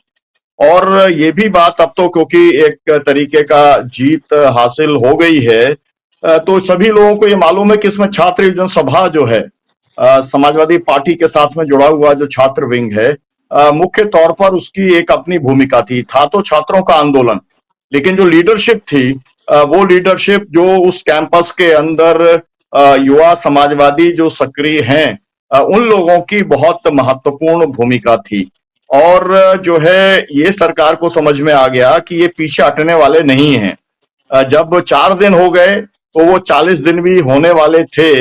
और ये भी बात अब तो क्योंकि एक तरीके का जीत हासिल हो गई है, तो सभी लोगों को ये मालूम है कि इसमें छात्र युवजन सभा जो है, समाजवादी पार्टी के साथ में जुड़ा हुआ जो छात्र विंग है, मुख्य तौर पर उसकी एक अपनी भूमिका थी। था तो छात्रों का आंदोलन, लेकिन जो लीडरशिप थी, वो लीडरशिप जो उस कैंपस के अंदर युवा समाजवादी जो सक्रिय हैं, उन लोगों की बहुत महत्वपूर्ण भूमिका थी। और जो है ये सरकार को समझ में आ गया कि ये पीछे हटने वाले नहीं हैं। जब 4 दिन हो गए तो वो 40 दिन भी होने वाले थे,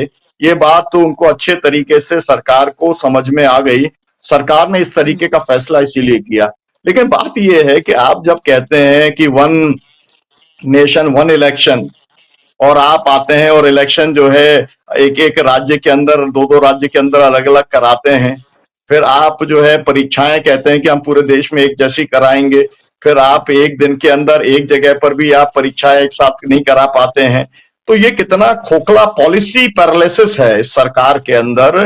ये बात तो उनको अच्छे तरीके से सरकार को समझ में आ गई। सरकार ने इस तरीके का फैसला इसीलिए किया। लेकिन बात ये है कि आप जब कहते हैं कि वन नेशन वन इलेक्शन, और आप आते हैं और इलेक्शन जो है एक एक राज्य के अंदर, दो दो राज्य के अंदर अलग अलग कराते हैं, फिर आप जो है परीक्षाएं कहते हैं कि हम पूरे देश में एक जैसी कराएंगे, फिर आप एक दिन के अंदर एक जगह पर भी आप परीक्षाएं एक साथ नहीं करा पाते हैं, तो ये कितना खोखला पॉलिसी पैरालिसिस है इस सरकार के अंदर,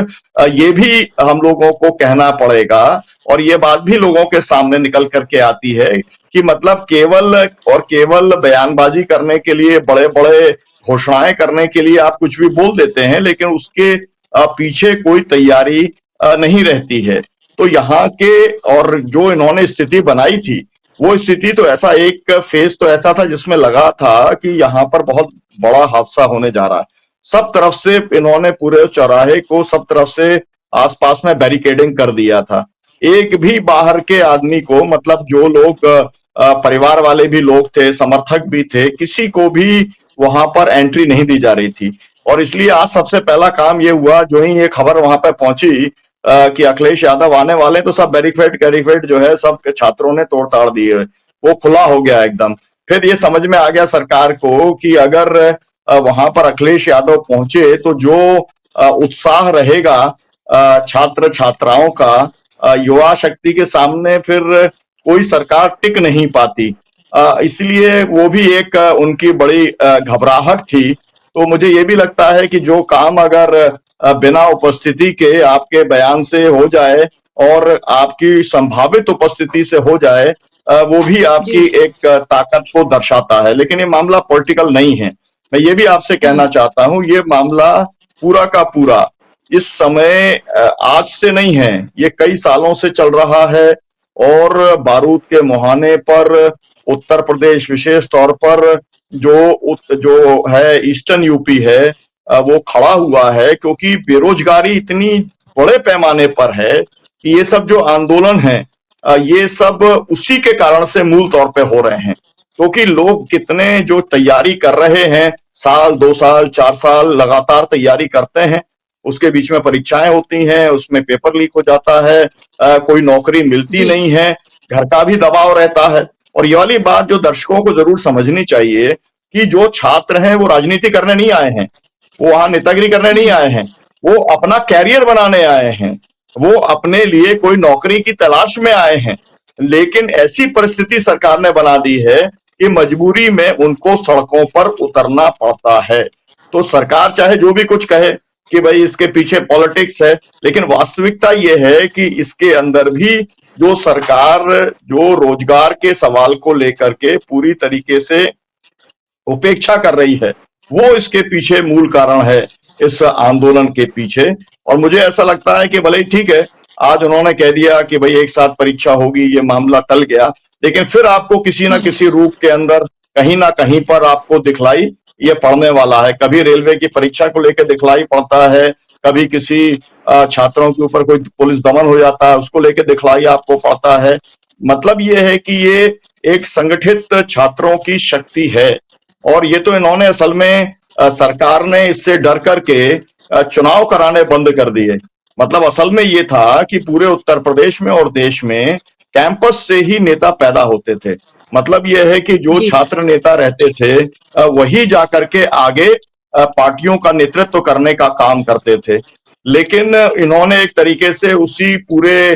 ये भी हम लोगों को कहना पड़ेगा। और ये बात भी लोगों के सामने निकल करके आती है कि मतलब केवल बयानबाजी करने के लिए, बड़े बड़े घोषणाएं करने के लिए आप कुछ भी बोल देते हैं, लेकिन उसके पीछे कोई तैयारी नहीं रहती है। तो यहाँ के, और जो इन्होंने स्थिति बनाई थी, वो स्थिति तो ऐसा, एक फेज तो ऐसा था जिसमें लगा था कि यहाँ पर बहुत बड़ा हादसा होने जा रहा है। सब तरफ से इन्होंने पूरे चौराहे को सब तरफ से आसपास में बैरिकेडिंग कर दिया था। एक भी बाहर के आदमी को, मतलब जो लोग परिवार वाले भी लोग थे, समर्थक भी थे, किसी को भी वहां पर एंट्री नहीं दी जा रही थी। और इसलिए आज सबसे पहला काम ये हुआ, जो ही ये खबर वहां पर पहुंची कि अखिलेश यादव आने वाले, तो सब बैरिकेड जो है सब छात्रों ने तोड़ ताड़ दिए, वो खुला हो गया एकदम। फिर ये समझ में आ गया सरकार को कि अगर वहां पर अखिलेश यादव पहुंचे तो जो उत्साह रहेगा छात्र छात्राओं का, युवा शक्ति के सामने फिर कोई सरकार टिक नहीं पाती। इसलिए वो भी एक उनकी बड़ी घबराहट थी। तो मुझे ये भी लगता है कि जो काम अगर बिना उपस्थिति के आपके बयान से हो जाए और आपकी संभावित उपस्थिति से हो जाए, वो भी आपकी जी। एक ताकत को दर्शाता है। लेकिन ये मामला पॉलिटिकल नहीं है। मैं ये भी आपसे कहना चाहता हूं, ये मामला पूरा का पूरा इस समय आज से नहीं है, ये कई सालों से चल रहा है। और बारूद के मुहाने पर उत्तर प्रदेश, विशेष तौर पर जो है ईस्टर्न यूपी है, वो खड़ा हुआ है, क्योंकि बेरोजगारी इतनी बड़े पैमाने पर है कि ये सब जो आंदोलन है, ये सब उसी के कारण से मूल तौर पे हो रहे हैं। क्योंकि लोग कितने जो तैयारी कर रहे हैं, साल 2 साल 4 साल लगातार तैयारी करते हैं, उसके बीच में परीक्षाएं होती हैं, उसमें पेपर लीक हो जाता है, कोई नौकरी मिलती जी। नहीं है, घर का भी दबाव रहता है। और ये वाली बात जो दर्शकों को जरूर समझनी चाहिए कि जो छात्र हैं वो राजनीति करने नहीं आए हैं, वो वहां नेतागिरी करने नहीं आए हैं, वो अपना कैरियर बनाने आए हैं, वो अपने लिए कोई नौकरी की तलाश में आए हैं। लेकिन ऐसी परिस्थिति सरकार ने बना दी है कि मजबूरी में उनको सड़कों पर उतरना पड़ता है। तो सरकार चाहे जो भी कुछ कहे कि भाई इसके पीछे पॉलिटिक्स है, लेकिन वास्तविकता ये है कि इसके अंदर भी जो सरकार जो रोजगार के सवाल को लेकर के पूरी तरीके से उपेक्षा कर रही है, वो इसके पीछे मूल कारण है, इस आंदोलन के पीछे। और मुझे ऐसा लगता है कि भले ही ठीक है, आज उन्होंने कह दिया कि भाई एक साथ परीक्षा होगी, ये मामला टल गया, लेकिन फिर आपको किसी ना किसी रूप के अंदर कहीं ना कहीं पर आपको दिखलाई ये पड़ने वाला है। कभी रेलवे की परीक्षा को लेकर दिखलाई पड़ता है, कभी किसी छात्रों के ऊपर कोई पुलिस दमन हो जाता है, उसको लेकर दिखलाई आपको पड़ता है। मतलब ये है कि ये एक संगठित छात्रों की शक्ति है। और ये तो इन्होंने असल में सरकार ने इससे डर करके चुनाव कराने बंद कर दिए। मतलब असल में ये था कि पूरे उत्तर प्रदेश में और देश में कैंपस से ही नेता पैदा होते थे। मतलब ये है कि जो जी। छात्र नेता रहते थे, वही जाकर के आगे पार्टियों का नेतृत्व करने का काम करते थे। लेकिन इन्होंने एक तरीके से उसी पूरे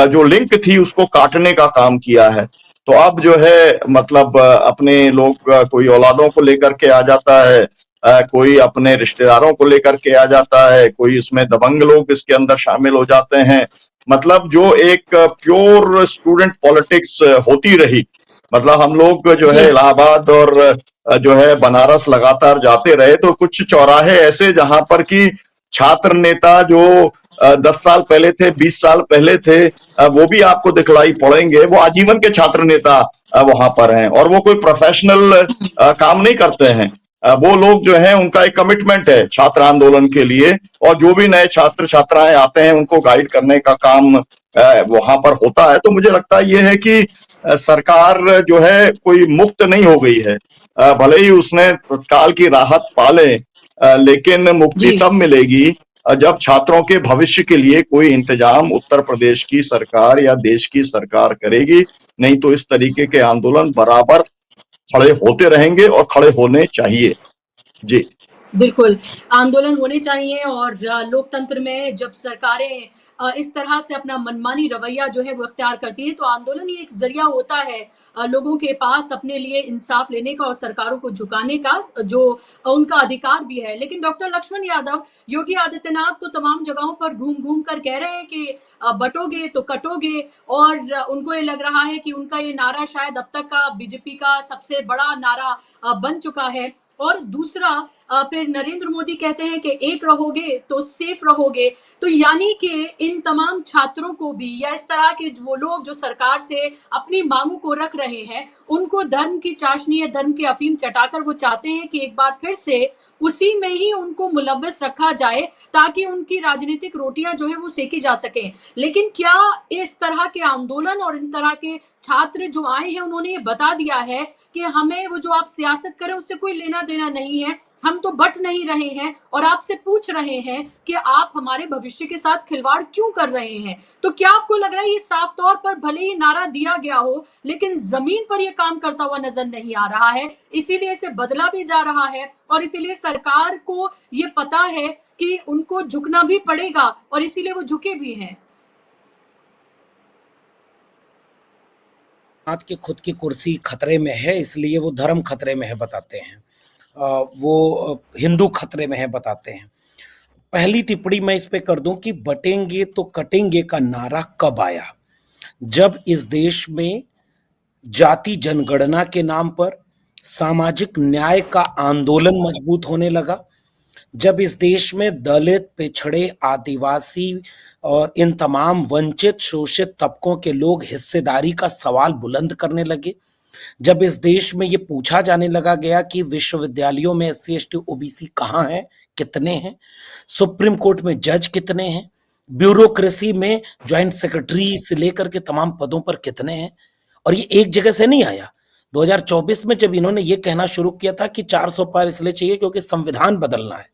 जो लिंक थी उसको काटने का काम किया है। तो अब जो है मतलब अपने लोग कोई औलादों को लेकर के आ जाता है, कोई अपने रिश्तेदारों को लेकर के आ जाता है, कोई इसमें दबंग लोग इसके अंदर शामिल हो जाते हैं। मतलब जो एक प्योर स्टूडेंट पॉलिटिक्स होती रही, मतलब हम लोग जो है जी। इलाहाबाद और जो है बनारस लगातार जाते रहे, तो कुछ चौराहे ऐसे जहां पर कि छात्र नेता जो 10 साल पहले थे, 20 साल पहले थे, वो भी आपको दिखलाई पड़ेंगे। वो आजीवन के छात्र नेता वहां पर हैं, और वो कोई प्रोफेशनल काम नहीं करते हैं। वो लोग जो है उनका एक कमिटमेंट है छात्र आंदोलन के लिए, और जो भी नए छात्र छात्राएं आते हैं उनको गाइड करने का काम वहां पर होता है। तो मुझे लगता है ये है कि सरकार जो है कोई मुक्त नहीं हो गई है। भले ही उसने तत्काल की राहत पाले, लेकिन मुक्ति जी। तब मिलेगी जब छात्रों के भविष्य के लिए कोई इंतजाम उत्तर प्रदेश की सरकार या देश की सरकार करेगी। नहीं तो इस तरीके के आंदोलन बराबर खड़े होते रहेंगे और खड़े होने चाहिए। जी। बिल्कुल, आंदोलन होने चाहिए और लोकतंत्र में जब सरकारें इस तरह से अपना मनमानी रवैया जो है वो इख्तियार करती है, तो आंदोलन ही एक ज़रिया होता है लोगों के पास अपने लिए इंसाफ लेने का और सरकारों को झुकाने का, जो उनका अधिकार भी है। लेकिन डॉक्टर लक्ष्मण यादव, योगी आदित्यनाथ तो तमाम जगहों पर घूम-घूम कर कह रहे हैं कि बँटोगे तो कटोगे, और उनको ये लग रहा है कि उनका ये नारा शायद अब तक का बीजेपी का सबसे बड़ा नारा बन चुका है। और दूसरा, फिर नरेंद्र मोदी कहते हैं कि एक रहोगे तो सेफ रहोगे। तो यानी कि इन तमाम छात्रों को भी, या इस तरह के वो लोग जो सरकार से अपनी मांगों को रख रहे हैं, उनको धर्म की चाशनी या धर्म की अफीम चटाकर वो चाहते हैं कि एक बार फिर से उसी में ही उनको मुलव्वस रखा जाए, ताकि उनकी राजनीतिक रोटियां जो है वो सेकी जा सके। लेकिन क्या इस तरह के आंदोलन और इन तरह के छात्र जो आए हैं, उन्होंने ये बता दिया है कि हमें वो जो आप सियासत करें उससे कोई लेना देना नहीं है, हम तो बट नहीं रहे हैं और आपसे पूछ रहे हैं कि आप हमारे भविष्य के साथ खिलवाड़ क्यों कर रहे हैं। तो क्या आपको लग रहा है ये साफ तौर पर भले ही नारा दिया गया हो, लेकिन जमीन पर ये काम करता हुआ नजर नहीं आ रहा है, इसीलिए इसे बदला भी जा रहा है और इसीलिए सरकार को ये पता है कि उनको झुकना भी पड़ेगा और इसीलिए वो झुके भी हैं। नाथ की खुद की कुर्सी खतरे में है, इसलिए वो धर्म खतरे में है बताते हैं, वो हिंदू खतरे में है बताते हैं। पहली टिप्पणी मैं इस पे कर दूं कि बटेंगे तो कटेंगे का नारा कब आया? जब इस देश में जाति जनगणना के नाम पर सामाजिक न्याय का आंदोलन मजबूत होने लगा। जब इस देश में दलित, पिछड़े, आदिवासी और इन तमाम वंचित, शोषित तबकों के लोग हिस्सेदारी का सवाल बुलंद करने लगे, जब इस देश में ये पूछा जाने लगा गया कि विश्वविद्यालयों में एससी, एसटी, ओबीसी कहाँ हैं, कितने हैं, सुप्रीम कोर्ट में जज कितने हैं, ब्यूरोक्रेसी में ज्वाइंट सेक्रेटरी से लेकर के तमाम पदों पर कितने हैं, और ये एक जगह से नहीं आया। 2024 में जब इन्होंने ये कहना शुरू किया था कि 400 पार इसलिए चाहिए क्योंकि संविधान बदलना है,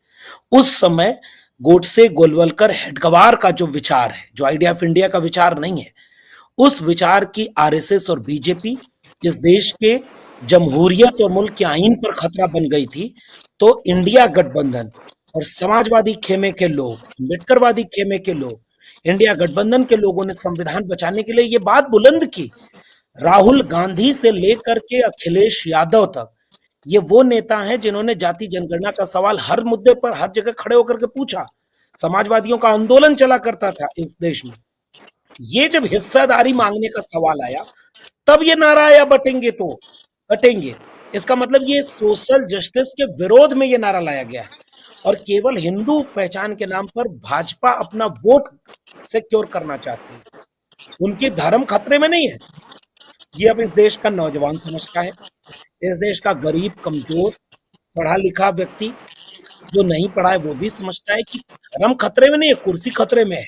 उस समय गोडसे, गोलवलकर, हेडगवार का जो विचार है, जो आइडिया ऑफ इंडिया का विचार नहीं है, उस विचार की आरएसएस और बीजेपी इस देश के जमहूरियत और मुल्क के आईन पर खतरा बन गई थी। तो इंडिया गठबंधन और समाजवादी खेमे के लोग, अम्बेडकरवादी खेमे के लोग, इंडिया गठबंधन के लोगों ने संविधान बचाने के लिए ये बात बुलंद की। राहुल गांधी से लेकर के अखिलेश यादव तक ये वो नेता हैं जिन्होंने जाति जनगणना का सवाल हर मुद्दे पर हर जगह खड़े होकर के पूछा। समाजवादियों का आंदोलन चला करता था इस देश में। ये जब हिस्सेदारी मांगने का सवाल आया, तब ये नारा आया, बटेंगे तो कटेंगे। इसका मतलब ये सोशल जस्टिस के विरोध में ये नारा लाया गया है, और केवल हिंदू पहचान के नाम पर भाजपा अपना वोट सिक्योर करना चाहती है। उनकी धर्म खतरे में नहीं है, ये अब इस देश का नौजवान समझता है। इस देश का गरीब, कमजोर, पढ़ा लिखा व्यक्ति जो नहीं पढ़ा है वो भी समझता है कि धर्म खतरे में नहीं है, कुर्सी खतरे में है।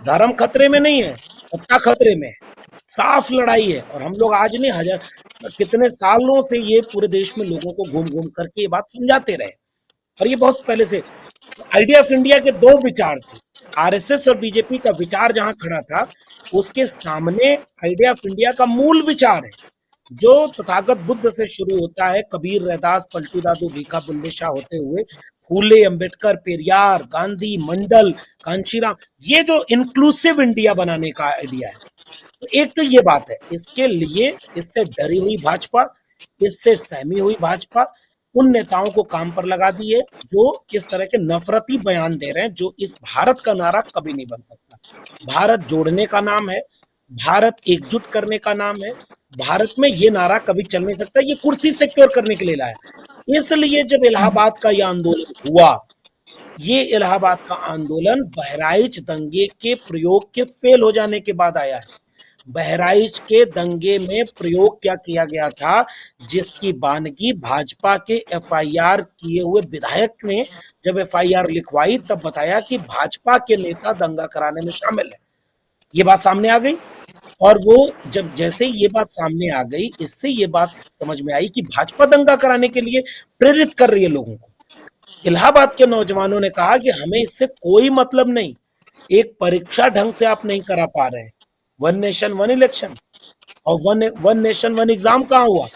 धर्म खतरे में नहीं है, सत्ता खतरे में है। साफ लड़ाई है, और हम लोग आज नहीं, हजार कितने सालों से ये पूरे देश में लोगों को घूम घूम करके ये बात समझाते रहे, और ये बहुत पहले से। आइडिया ऑफ इंडिया के दो विचार थे, आरएसएस और बीजेपी का विचार जहां खड़ा था, उसके सामने आइडिया ऑफ इंडिया का मूल विचार है, जो तथागत बुद्ध से शुरू होता है, कबीर, रैदास, पलटू दादू, भीखा बुल्ले शाह होते हुए फूले, अंबेडकर, पेरियार, गांधी, मंडल, कांशीराम, ये जो इंक्लूसिव इंडिया बनाने का आइडिया है। तो एक तो ये बात है, इसके लिए इससे डरी हुई भाजपा, इससे सहमी हुई भाजपा उन नेताओं को काम पर लगा दिए जो इस तरह के नफरती बयान दे रहे हैं, जो इस भारत का नारा कभी नहीं बन सकता। भारत जोड़ने का नाम है, भारत एकजुट करने का नाम है, भारत में ये नारा कभी चल नहीं सकता। ये कुर्सी सिक्योर करने के लिए लाया। इसलिए जब इलाहाबाद का यह आंदोलन हुआ, ये इलाहाबाद का आंदोलन बहराइच दंगे के प्रयोग के फेल हो जाने के बाद आया है। बहराइच के दंगे में प्रयोग क्या किया गया था, जिसकी बानगी भाजपा के एफआईआर किए हुए विधायक ने जब एफआईआर लिखवाई, तब बताया कि भाजपा के नेता दंगा कराने में शामिल है। ये बात सामने आ गई, और वो जब जैसे ये बात सामने आ गई, इससे ये बात समझ में आई कि भाजपा दंगा कराने के लिए प्रेरित कर रही है लोगों को। इलाहाबाद के नौजवानों ने कहा कि हमें इससे कोई मतलब नहीं, एक परीक्षा ढंग से आप नहीं करा पा रहे हैं, वन नेशन वन इलेक्शन, और वन नेशन वन एग्जाम कहाँ हुआ,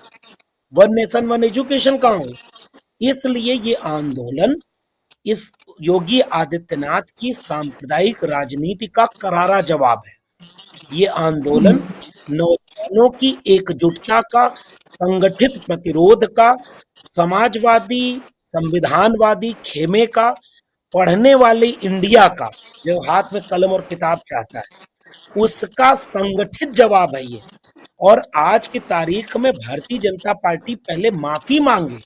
वन नेशन वन एजुकेशन कहाँ हुई। इसलिए ये आंदोलन इस योगी आदित्यनाथ की सांप्रदायिक राजनीति का करारा जवाब है। ये आंदोलन नौजवानों की एकजुटता का, संगठित प्रतिरोध का, समाजवादी संविधानवादी खेमे का, पढ़ने वाले इंडिया का, जो हाथ में कलम और किताब चाहता है, उसका संगठित जवाब है ये। और आज की तारीख में भारतीय जनता पार्टी पहले माफी मांगे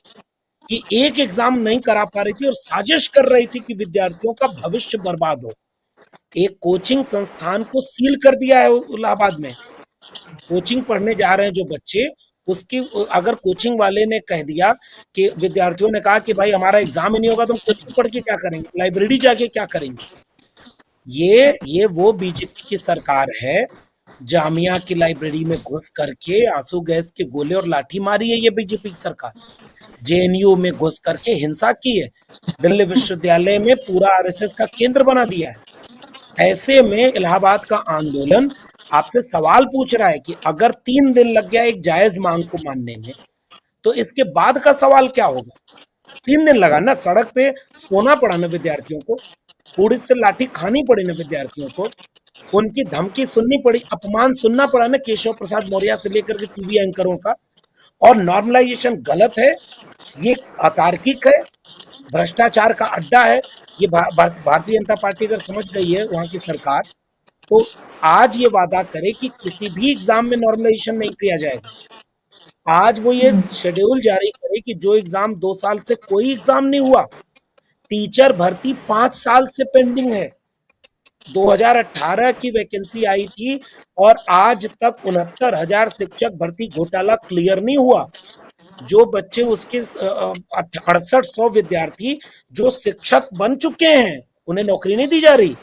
कि एक एग्जाम नहीं करा पा रही थी और साजिश कर रही थी कि विद्यार्थियों का भविष्य बर्बाद हो। एक कोचिंग संस्थान को सील कर दिया है इलाहाबाद में। कोचिंग पढ़ने जा रहे हैं जो बच्चे, उसकी अगर कोचिंग वाले ने कह दिया कि विद्यार्थियों ने कहा कि भाई हमारा एग्जाम ही नहीं होगा तो हम कोचिंग पढ़ के क्या करेंगे, लाइब्रेरी जाके क्या करेंगे। ये वो बीजेपी की सरकार है, जामिया की लाइब्रेरी में घुस करके आंसू गैस के गोले और लाठी मारी है ये बीजेपी की सरकार। जेएनयू में घुस करके हिंसा की है, दिल्ली विश्वविद्यालय में पूरा आरएसएस का केंद्र बना दिया है। ऐसे में इलाहाबाद का आंदोलन आपसे सवाल पूछ रहा है कि अगर 3 दिन लग गया एक जायज मांग को मानने में, तो इसके बाद का सवाल क्या होगा। 3 दिन लगा ना, सड़क पे सोना पड़ा ना विद्यार्थियों को, पुलिस से लाठी खानी पड़ी ना विद्यार्थियों को, उनकी धमकी सुननी पड़ी, अपमान सुनना पड़ा ना केशव प्रसाद मौर्य से लेकर के टीवी एंकरों का। और नॉर्मलाइजेशन गलत है, ये अतार्किक है, भ्रष्टाचार का अड्डा है। ये भारतीय जनता पार्टी अगर समझ गई है, वहां की सरकार, तो आज ये वादा करे कि किसी भी एग्जाम में नॉर्मलाइजेशन नहीं किया जाएगा। आज वो ये शेड्यूल जारी करे कि जो एग्जाम 2 साल से कोई एग्जाम नहीं हुआ, टीचर भर्ती 5 साल से पेंडिंग है। 2018 की वैकेंसी आई थी और आज तक 69,000 शिक्षक भर्ती घोटाला क्लियर नहीं हुआ। जो बच्चे उसके 6800 विद्यार्थी जो शिक्षक बन चुके हैं, उन्हें नौकरी नहीं दी जा रही,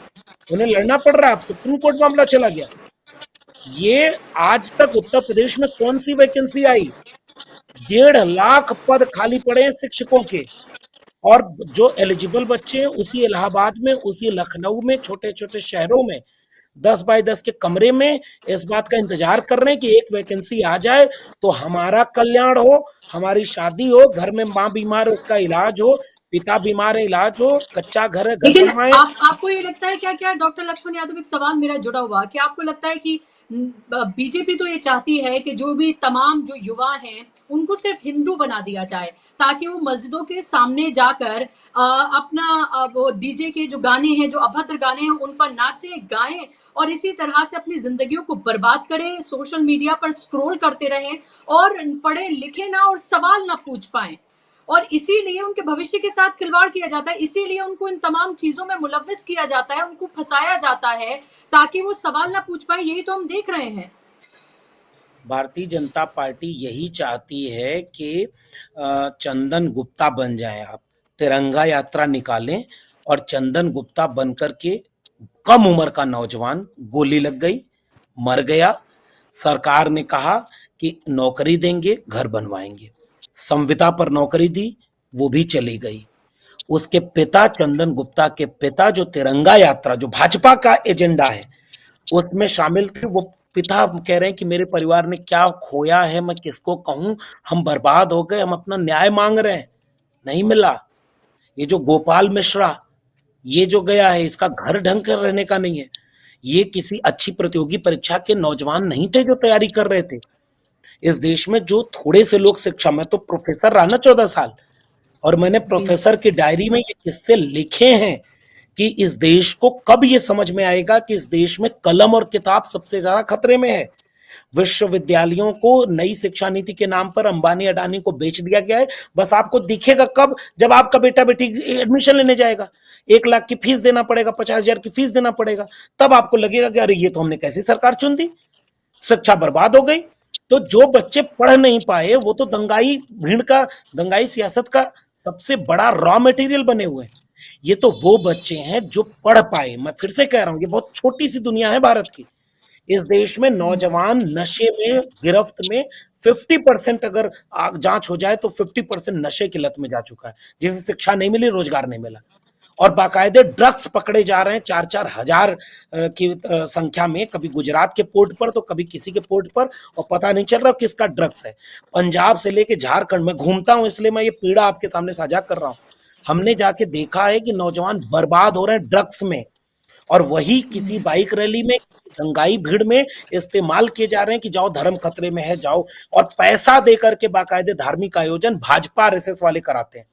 उन्हें लड़ना पड़ रहा है। अब सुप्रीम कोर्ट मामला चला गया। ये आज तक उत्तर प्रदेश में कौन सी वैकेंसी आई? 1.5 लाख पद खाली पड़े हैं शिक्षकों के, और जो एलिजिबल बच्चे हैं उसी इलाहाबाद में, उसी लखनऊ में, छोटे छोटे शहरों में 10 बाय 10 के कमरे में इस बात का इंतजार कर रहे हैं कि एक वैकेंसी आ जाए तो हमारा कल्याण हो, हमारी शादी हो, घर में माँ बीमार है उसका इलाज हो, पिता बीमार है इलाज हो, कच्चा घर है घर लेकिन बनवाए। आपको ये लगता है क्या क्या डॉक्टर लक्ष्मण यादव, एक सवाल मेरा जुड़ा हुआ, क्या आपको लगता है कि बीजेपी तो ये चाहती है कि जो भी तमाम जो युवा हैं उनको सिर्फ हिंदू बना दिया जाए ताकि वो मस्जिदों के सामने जाकर अपना वो डीजे के जो गाने हैं, जो अभद्र गाने हैं, उन पर नाचे गाएं और इसी तरह से अपनी जिंदगियों को बर्बाद करें, सोशल मीडिया पर स्क्रॉल करते रहें और पढ़े लिखे ना और सवाल ना पूछ पाए, और इसीलिए उनके भविष्य के साथ खिलवाड़ किया जाता है, इसीलिए उनको इन तमाम चीजों में मुलव्विस किया जाता है, उनको फंसाया जाता है ताकि वो सवाल ना पूछ पाए। यही तो हम देख रहे हैं। भारतीय जनता पार्टी यही चाहती है कि चंदन गुप्ता बन जाए आप, तिरंगा यात्रा निकालें और चंदन गुप्ता बनकर के कम उम्र का नौजवान गोली लग गई, मर गया। सरकार ने कहा कि नौकरी देंगे, घर बनवाएंगे, संविदा पर नौकरी दी, वो भी चली गई। उसके पिता, चंदन गुप्ता के पिता, जो तिरंगा यात्रा, जो भाजपा का एजेंडा है, उसमें शामिल थे। वो पिता कह रहे हैं कि मेरे परिवार ने क्या खोया है, मैं किसको कहूं, हम बर्बाद हो गए, हम अपना न्याय मांग रहे हैं, नहीं मिला। ये जो गोपाल मिश्रा, ये जो गया है, इसका घर ढंग कर रहने का नहीं है। ये किसी अच्छी प्रतियोगी परीक्षा के नौजवान नहीं थे जो तैयारी कर रहे थे। इस देश में जो थोड़े से लोग शिक्षा, मैं तो प्रोफेसर रहा ना 14 साल, और मैंने प्रोफेसर की डायरी में ये किस्से लिखे हैं कि इस देश को कब ये समझ में आएगा कि इस देश में कलम और किताब सबसे ज्यादा खतरे में है। विश्वविद्यालयों को नई शिक्षा नीति के नाम पर अंबानी अडानी को बेच दिया गया है। बस आपको दिखेगा कब, जब आपका बेटा बेटी एडमिशन लेने जाएगा, 1 लाख की फीस देना पड़ेगा, 50,000 की फीस देना पड़ेगा, तब आपको लगेगा कि अरे ये तो हमने कैसी सरकार चुन दी, शिक्षा बर्बाद हो गई। तो जो बच्चे पढ़ नहीं पाए वो तो दंगाई भीड़ का, दंगाई सियासत का सबसे बड़ा रॉ मटेरियल बने हुए हैं। ये तो वो बच्चे हैं जो पढ़ पाए। मैं फिर से कह रहा हूं, ये बहुत छोटी सी दुनिया है भारत की। इस देश में नौजवान नशे में, गिरफ्त में 50% अगर जांच हो जाए तो 50% नशे की लत में जा चुका है, जिसे शिक्षा नहीं मिली, रोजगार नहीं मिला, और बाकायदे ड्रग्स पकड़े जा रहे हैं 4-4 हजार की संख्या में, कभी गुजरात के पोर्ट पर तो कभी किसी के पोर्ट पर, और पता नहीं चल रहा किसका ड्रग्स है। पंजाब से लेके झारखंड में घूमता हूं, इसलिए मैं ये पीड़ा आपके सामने साझा कर रहा हूं। हमने जाके देखा है कि नौजवान बर्बाद हो रहे हैं ड्रग्स में, और वही किसी बाइक रैली में, दंगाई भीड़ में इस्तेमाल किए जा रहे हैं कि जाओ धर्म खतरे में है, जाओ, और पैसा देकर के बाकायदे धार्मिक आयोजन भाजपा आरएसएस वाले कराते हैं।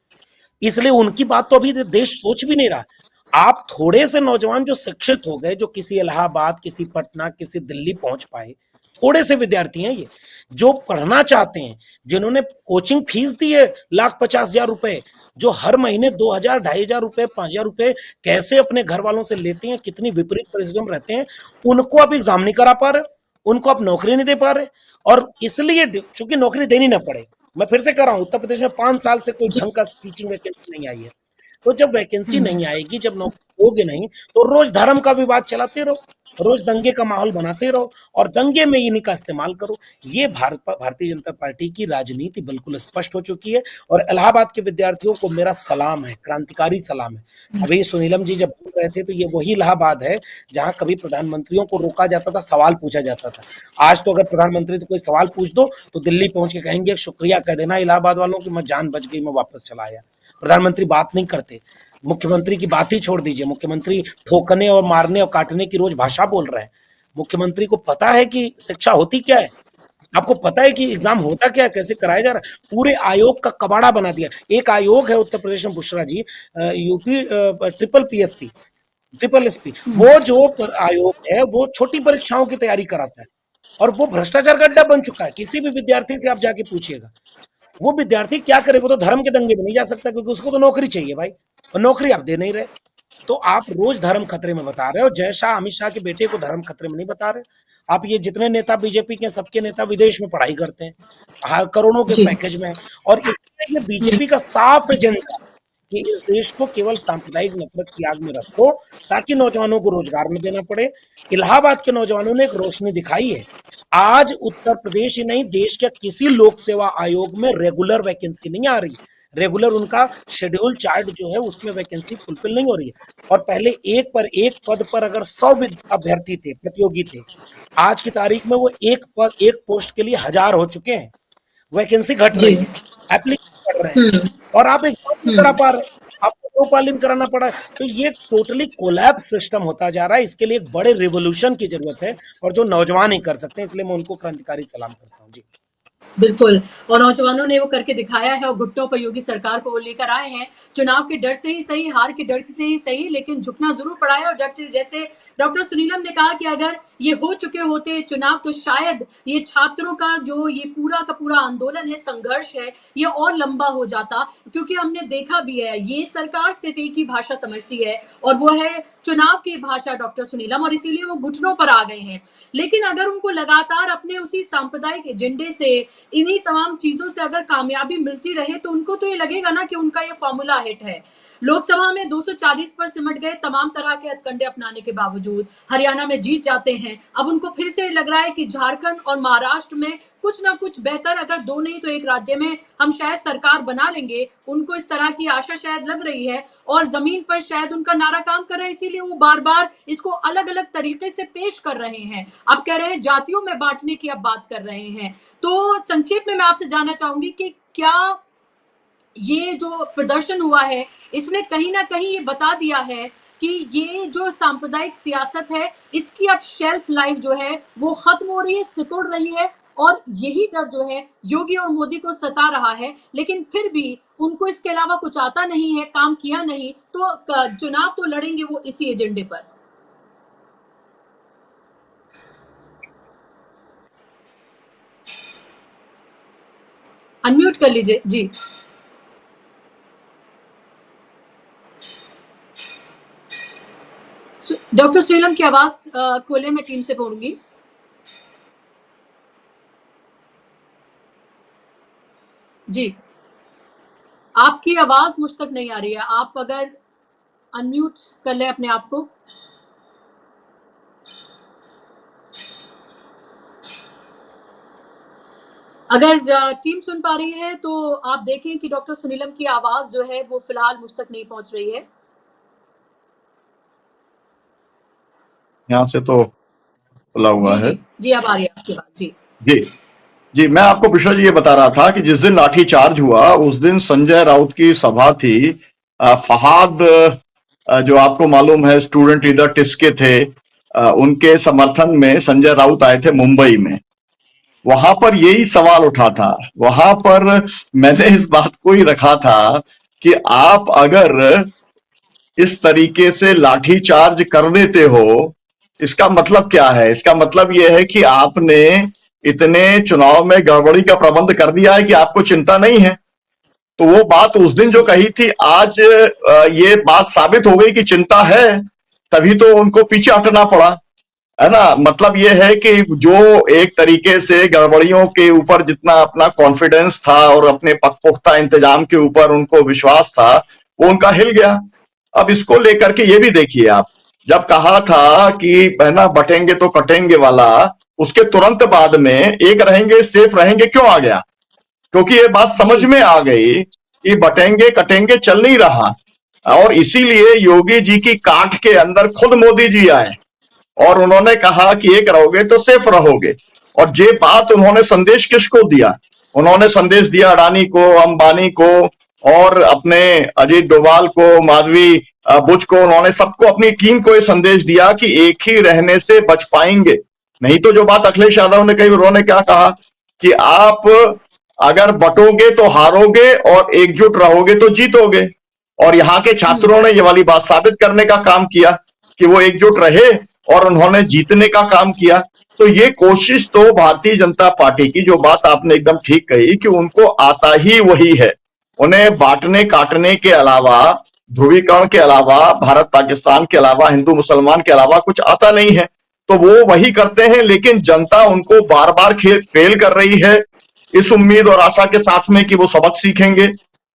इसलिए उनकी बात तो अभी देश सोच भी नहीं रहा। आप थोड़े से नौजवान जो शिक्षित हो गए, जो किसी इलाहाबाद, किसी पटना, किसी दिल्ली पहुंच पाए, थोड़े से विद्यार्थी हैं ये जो पढ़ना चाहते हैं, जिन्होंने कोचिंग फीस दी है 1,50,000 रुपए, जो हर महीने 2,000, 2,500 रुपए, 5,000 रुपए कैसे अपने घर वालों से लेते हैं, कितनी विपरीत परिस्थितियों में रहते हैं, उनको आप एग्जाम नहीं करा पा रहे, उनको आप नौकरी नहीं दे पा रहे। और इसलिए चूंकि नौकरी देनी ना पड़े, मैं फिर से कह रहा हूं, उत्तर प्रदेश में 5 साल से कोई ढंग का टीचिंग वैकेंसी नहीं आई है। तो जब वैकेंसी नहीं आएगी, जब नौकरी होगी नहीं, तो रोज धर्म का विवाद चलाते रहो, रोज दंगे का माहौल बनाते रहो और दंगे में इन्हीं का इस्तेमाल करो। ये भारतीय जनता पार्टी की राजनीति बिल्कुल स्पष्ट हो चुकी है। और इलाहाबाद के विद्यार्थियों को मेरा सलाम है, क्रांतिकारी सलाम है। अभी सुनीलम जी जब बोल रहे थे तो ये वही इलाहाबाद है जहां कभी प्रधानमंत्रियों को रोका जाता था, सवाल पूछा जाता था। आज तो अगर प्रधानमंत्री से कोई सवाल पूछ दो तो दिल्ली पहुंच के कहेंगे शुक्रिया कह देना इलाहाबाद वालों की, मैं जान बच गई, मैं वापस चला आया। प्रधानमंत्री बात नहीं करते, मुख्यमंत्री की बात ही छोड़ दीजिए, मुख्यमंत्री ठोकने और मारने और काटने की रोज भाषा बोल रहे हैं। मुख्यमंत्री को पता है कि शिक्षा होती क्या है, आपको पता है कि एग्जाम होता क्या है, कैसे कराया जा रहा है। पूरे आयोग का कबाड़ा बना दिया। एक आयोग है उत्तर प्रदेश में, Bushra ji, UP triple PSC, triple SP, वो जो आयोग है वो छोटी परीक्षाओं की तैयारी कराता है और वो भ्रष्टाचार का अड्डा बन चुका है। किसी भी विद्यार्थी से आप जाके पूछिएगा, वो विद्यार्थी क्या करे, वो तो धर्म के दंगे में नहीं जा सकता क्योंकि उसको तो नौकरी चाहिए भाई, और नौकरी आप दे नहीं रहे। तो आप रोज धर्म खतरे में बता रहे हो। जय शाह, अमित शाह के बेटे को धर्म खतरे में नहीं बता रहे। आप ये जितने नेता बीजेपी के, सबके नेता विदेश में पढ़ाई करते हैं करोड़ों के पैकेज में, और इसलिए ये बीजेपी का साफ एजेंडा कि इस देश को केवल सांप्रदायिक नफरत की आग में रखो ताकि नौजवानों को रोजगार न देना पड़े। इलाहाबाद के नौजवानों ने एक रोशनी दिखाई है। आज उत्तर प्रदेश ही नहीं, देश के किसी लोक सेवा आयोग में रेगुलर वैकेंसी नहीं आ रही। रेगुलर उनका शेड्यूल चार्ट जो है उसमें वैकेंसी फुलफिल नहीं हो रही है। और पहले एक पद पर अगर 100 अभ्यर्थी थे, प्रतियोगी थे, आज की तारीख में वो एक पोस्ट के लिए 1000 हो चुके हैं। वैकेंसी घट रही है, एप्लीकेशन बढ़ रहे हैं, और आप एग्जाम नहीं करा पा रहे, आपको प्रोफाइलिंग कराना पड़ा। तो ये टोटली कोलैप्स सिस्टम होता जा रहा है। इसके लिए एक बड़े रिवोल्यूशन की जरूरत है और जो नौजवान ही कर सकते हैं, इसलिए मैं उनको क्रांतिकारी सलाम करता हूँ। जी बिल्कुल, और नौजवानों ने वो करके दिखाया है और घुटनों पर योगी सरकार को वो लेकर आए हैं। चुनाव के डर से ही सही, हार के डर से ही सही, लेकिन झुकना जरूर पड़ा है। और जैसे डॉक्टर सुनीलम ने कहा कि अगर ये हो चुके होते चुनाव तो शायद ये छात्रों का जो ये पूरा का पूरा आंदोलन है, संघर्ष है, ये और लंबा हो जाता। क्योंकि हमने देखा भी है ये सरकार सिर्फ एक ही भाषा समझती है और वो है चुनाव की भाषा, डॉक्टर सुनीलम, और इसीलिए वो घुटनों पर आ गए हैं। लेकिन अगर उनको लगातार अपने उसी सांप्रदायिक एजेंडे से, इन्हीं तमाम चीजों से अगर कामयाबी मिलती रहे तो उनको तो ये लगेगा ना कि उनका ये फॉर्मूला हिट है। लोकसभा में 240 पर सिमट गए तमाम तरह के हथकंडे अपनाने के बावजूद, हरियाणा में जीत जाते हैं। अब उनको फिर से लग रहा है कि झारखंड और महाराष्ट्र में कुछ ना कुछ बेहतर, अगर दो नहीं तो एक राज्य में हम शायद सरकार बना लेंगे। उनको इस तरह की आशा शायद लग रही है और जमीन पर शायद उनका नारा काम कर रहा है, इसीलिए वो बार बार इसको अलग अलग तरीके से पेश कर रहे हैं। अब कह रहे हैं जातियों में बांटने की अब बात कर रहे हैं। तो संक्षेप में मैं आपसे जानना चाहूंगी कि क्या ये जो प्रदर्शन हुआ है इसने कहीं ना कहीं ये बता दिया है कि ये जो सांप्रदायिक सियासत है इसकी अब शेल्फ लाइफ जो है वो खत्म हो रही है, सिकुड़ रही है, और यही डर जो है योगी और मोदी को सता रहा है। लेकिन फिर भी उनको इसके अलावा कुछ आता नहीं है, काम किया नहीं, तो चुनाव तो लड़ेंगे वो इसी एजेंडे पर। अनम्यूट कर लीजिए जी। डॉक्टर श्रीलम की आवाज खोले, मैं टीम से बोलूंगी। जी, आपकी आवाज मुझ तक नहीं आ रही है, आप अगर अनम्यूट कर ले अपने आप को। अगर टीम सुन पा रही है तो आप देखें कि डॉक्टर सुनीलम की आवाज जो है वो फिलहाल मुझ तक नहीं पहुंच रही है। यहाँ से तो खुला हुआ है। जी अब आ रही है आपकी बात। जी, मैं आपको पिछले जी ये बता रहा था कि जिस दिन लाठीचार्ज हुआ उस दिन संजय राउत की सभा थी। फहाद जो आपको मालूम है स्टूडेंट लीडर टिस के थे, उनके समर्थन में संजय राउत आए थे मुंबई में। वहां पर यही सवाल उठा था, वहां पर मैंने इस बात को ही रखा था कि आप अगर इस तरीके से लाठीचार्ज कर देते हो, इसका मतलब क्या है? इसका मतलब यह है कि आपने इतने चुनाव में गड़बड़ी का प्रबंध कर दिया है कि आपको चिंता नहीं है। तो वो बात उस दिन जो कही थी, आज ये बात साबित हो गई कि चिंता है, तभी तो उनको पीछे हटना पड़ा, है ना। मतलब ये है कि जो एक तरीके से गड़बड़ियों के ऊपर जितना अपना कॉन्फिडेंस था और अपने पुख्ता इंतजाम के ऊपर उनको विश्वास था, वो उनका हिल गया। अब इसको लेकर के ये भी देखिए आप, जब कहा था कि बहना बटेंगे तो कटेंगे वाला, उसके तुरंत बाद में एक रहेंगे सेफ रहेंगे क्यों आ गया? क्योंकि ये बात समझ में आ गई कि बटेंगे कटेंगे चल नहीं रहा, और इसीलिए योगी जी की काट के अंदर खुद मोदी जी आए और उन्होंने कहा कि एक रहोगे तो सेफ रहोगे। और ये बात उन्होंने संदेश किसको दिया? उन्होंने संदेश दिया अडानी को, अंबानी को, और अपने अजीत डोभाल को, माधवी बुच को, उन्होंने सबको, अपनी टीम को ये संदेश दिया कि एक ही रहने से बच पाएंगे। नहीं तो जो बात अखिलेश यादव ने कही, उन्होंने क्या कहा कि आप अगर बटोगे तो हारोगे और एकजुट रहोगे तो जीतोगे। और यहाँ के छात्रों ने ये वाली बात साबित करने का काम किया। कि वो एकजुट रहे और उन्होंने जीतने का काम किया। तो ये कोशिश तो भारतीय जनता पार्टी की, जो बात आपने एकदम ठीक कही कि उनको आता ही वही है, उन्हें बांटने काटने के अलावा, ध्रुवीकरण के अलावा, भारत पाकिस्तान के अलावा, हिंदू मुसलमान के अलावा कुछ आता नहीं है। तो वो वही करते हैं, लेकिन जनता उनको बार बार फेल कर रही है इस उम्मीद और आशा के साथ में कि वो सबक सीखेंगे,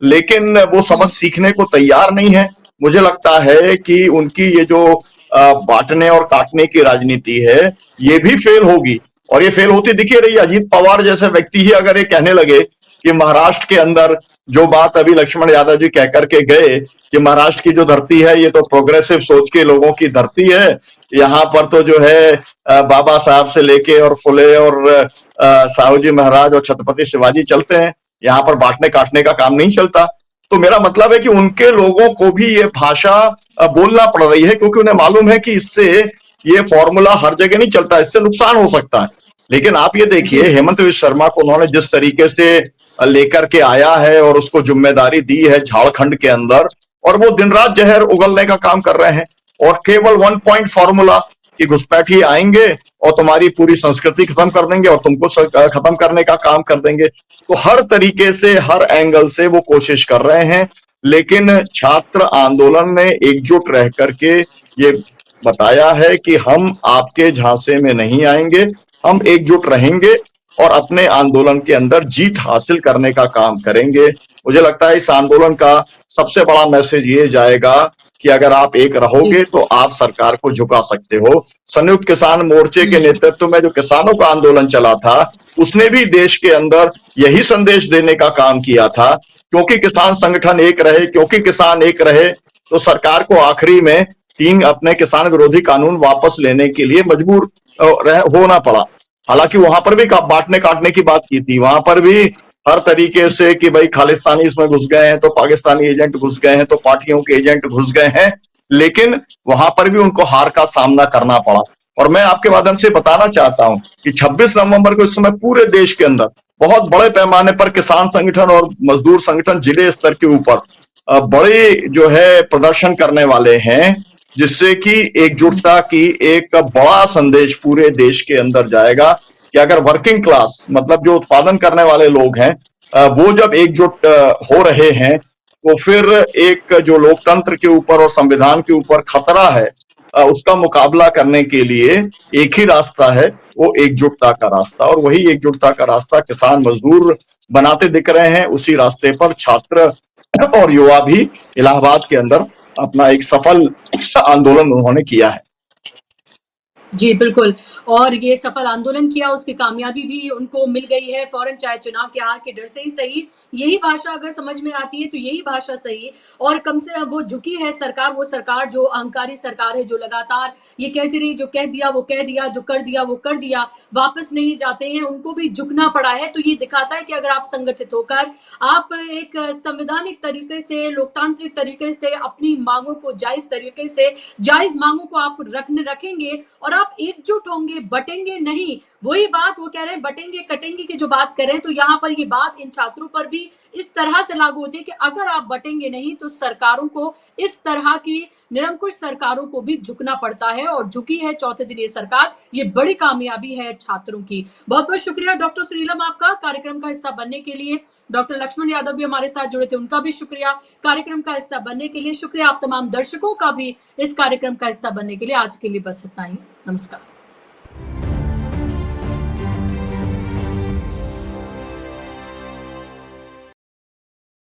लेकिन वो सबक सीखने को तैयार नहीं है। मुझे लगता है कि उनकी ये जो बांटने और काटने की राजनीति है, ये भी फेल होगी, और ये फेल होती दिखी रही है। अजीत पवार जैसे व्यक्ति ही अगर ये कहने लगे कि महाराष्ट्र के अंदर, जो बात अभी लक्ष्मण यादव जी कह करके गए कि महाराष्ट्र की जो धरती है ये तो प्रोग्रेसिव सोच के लोगों की धरती है, यहाँ पर तो जो है बाबा साहब से लेके और फुले और साहू जी महाराज और छत्रपति शिवाजी चलते हैं, यहाँ पर बांटने काटने का काम नहीं चलता। तो मेरा मतलब है कि उनके लोगों को भी ये भाषा बोलना पड़ रही है, क्योंकि उन्हें मालूम है कि इससे ये फॉर्मूला हर जगह नहीं चलता, इससे नुकसान हो सकता है। लेकिन आप ये देखिए, हेमंत विश्व शर्मा को उन्होंने जिस तरीके से लेकर के आया है और उसको जिम्मेदारी दी है झारखंड के अंदर, और वो दिन रात जहर उगलने का काम कर रहे हैं, और केवल 1 पॉइंट फॉर्मूला कि घुसपैठी आएंगे और तुम्हारी पूरी संस्कृति खत्म कर देंगे और तुमको खत्म करने का काम कर देंगे। तो हर तरीके से, हर एंगल से वो कोशिश कर रहे हैं, लेकिन छात्र आंदोलन ने एकजुट रह करके ये बताया है कि हम आपके झांसे में नहीं आएंगे, हम एकजुट रहेंगे और अपने आंदोलन के अंदर जीत हासिल करने का काम करेंगे। मुझे लगता है इस आंदोलन का सबसे बड़ा मैसेज ये जाएगा कि अगर आप एक रहोगे तो आप सरकार को झुका सकते हो। संयुक्त किसान मोर्चे के नेतृत्व में जो किसानों का आंदोलन चला था, उसने भी देश के अंदर यही संदेश देने का काम किया था, क्योंकि किसान संगठन एक रहे, क्योंकि किसान एक रहे, तो सरकार को आखिरी में 3 अपने किसान विरोधी कानून वापस लेने के लिए मजबूर होना पड़ा। हालांकि वहां पर भी बांटने काटने की बात की थी, वहां पर भी हर तरीके से कि भाई खालिस्तानी इसमें घुस गए हैं, तो पाकिस्तानी एजेंट घुस गए हैं, तो पार्टियों के एजेंट घुस गए हैं, लेकिन वहां पर भी उनको हार का सामना करना पड़ा। और मैं आपके माध्यम से बताना चाहता हूं कि 26 नवंबर को इस समय पूरे देश के अंदर बहुत बड़े पैमाने पर किसान संगठन और मजदूर संगठन जिले स्तर के ऊपर बड़े जो है प्रदर्शन करने वाले हैं, जिससे कि एकजुटता की एक बड़ा संदेश पूरे देश के अंदर जाएगा कि अगर वर्किंग क्लास, मतलब जो उत्पादन करने वाले लोग हैं, वो जब एकजुट हो रहे हैं, तो फिर एक जो लोकतंत्र के ऊपर और संविधान के ऊपर खतरा है, उसका मुकाबला करने के लिए एक ही रास्ता है, वो एकजुटता का रास्ता, और वही एकजुटता का रास्ता किसान मजदूर बनाते दिख रहे हैं। उसी रास्ते पर छात्र और युवा भी इलाहाबाद के अंदर अपना एक सफल आंदोलन उन्होंने किया है। जी बिल्कुल, और ये सफल आंदोलन किया, उसकी कामयाबी भी उनको मिल गई है फौरन, चाहे चुनाव के हार के डर से ही सही। यही भाषा अगर समझ में आती है तो यही भाषा सही, और कम से वो झुकी है सरकार, वो सरकार जो अहंकारी सरकार है, जो लगातार ये कहती रही, जो कह दिया वो कह दिया, जो कर दिया वो कर दिया, वापस नहीं जाते हैं, उनको भी झुकना पड़ा है। तो ये दिखाता है कि अगर आप संगठित होकर आप एक संवैधानिक तरीके से, लोकतांत्रिक तरीके से अपनी मांगों को जायज तरीके से, जायज मांगों को आप रखेंगे और आप एकजुट होंगे, बटेंगे नहीं। वही बात वो कह रहे हैं, बटेंगे कटेंगे की जो बात कर रहे हैं, तो यहाँ पर ये बात इन छात्रों पर भी इस तरह से लागू होती है कि अगर आप बटेंगे नहीं तो सरकारों को, इस तरह की निरंकुश सरकारों को भी झुकना पड़ता है, और झुकी है चौथे दिन ये सरकार। ये बड़ी कामयाबी है छात्रों की। बहुत बहुत शुक्रिया डॉक्टर श्रीलम आपका कार्यक्रम का हिस्सा बनने के लिए। डॉक्टर लक्ष्मण यादव भी हमारे साथ जुड़े थे, उनका भी शुक्रिया कार्यक्रम का हिस्सा बनने के लिए। शुक्रिया आप तमाम दर्शकों का भी इस कार्यक्रम का हिस्सा बनने के लिए। आज के लिए बस इतना ही, नमस्कार।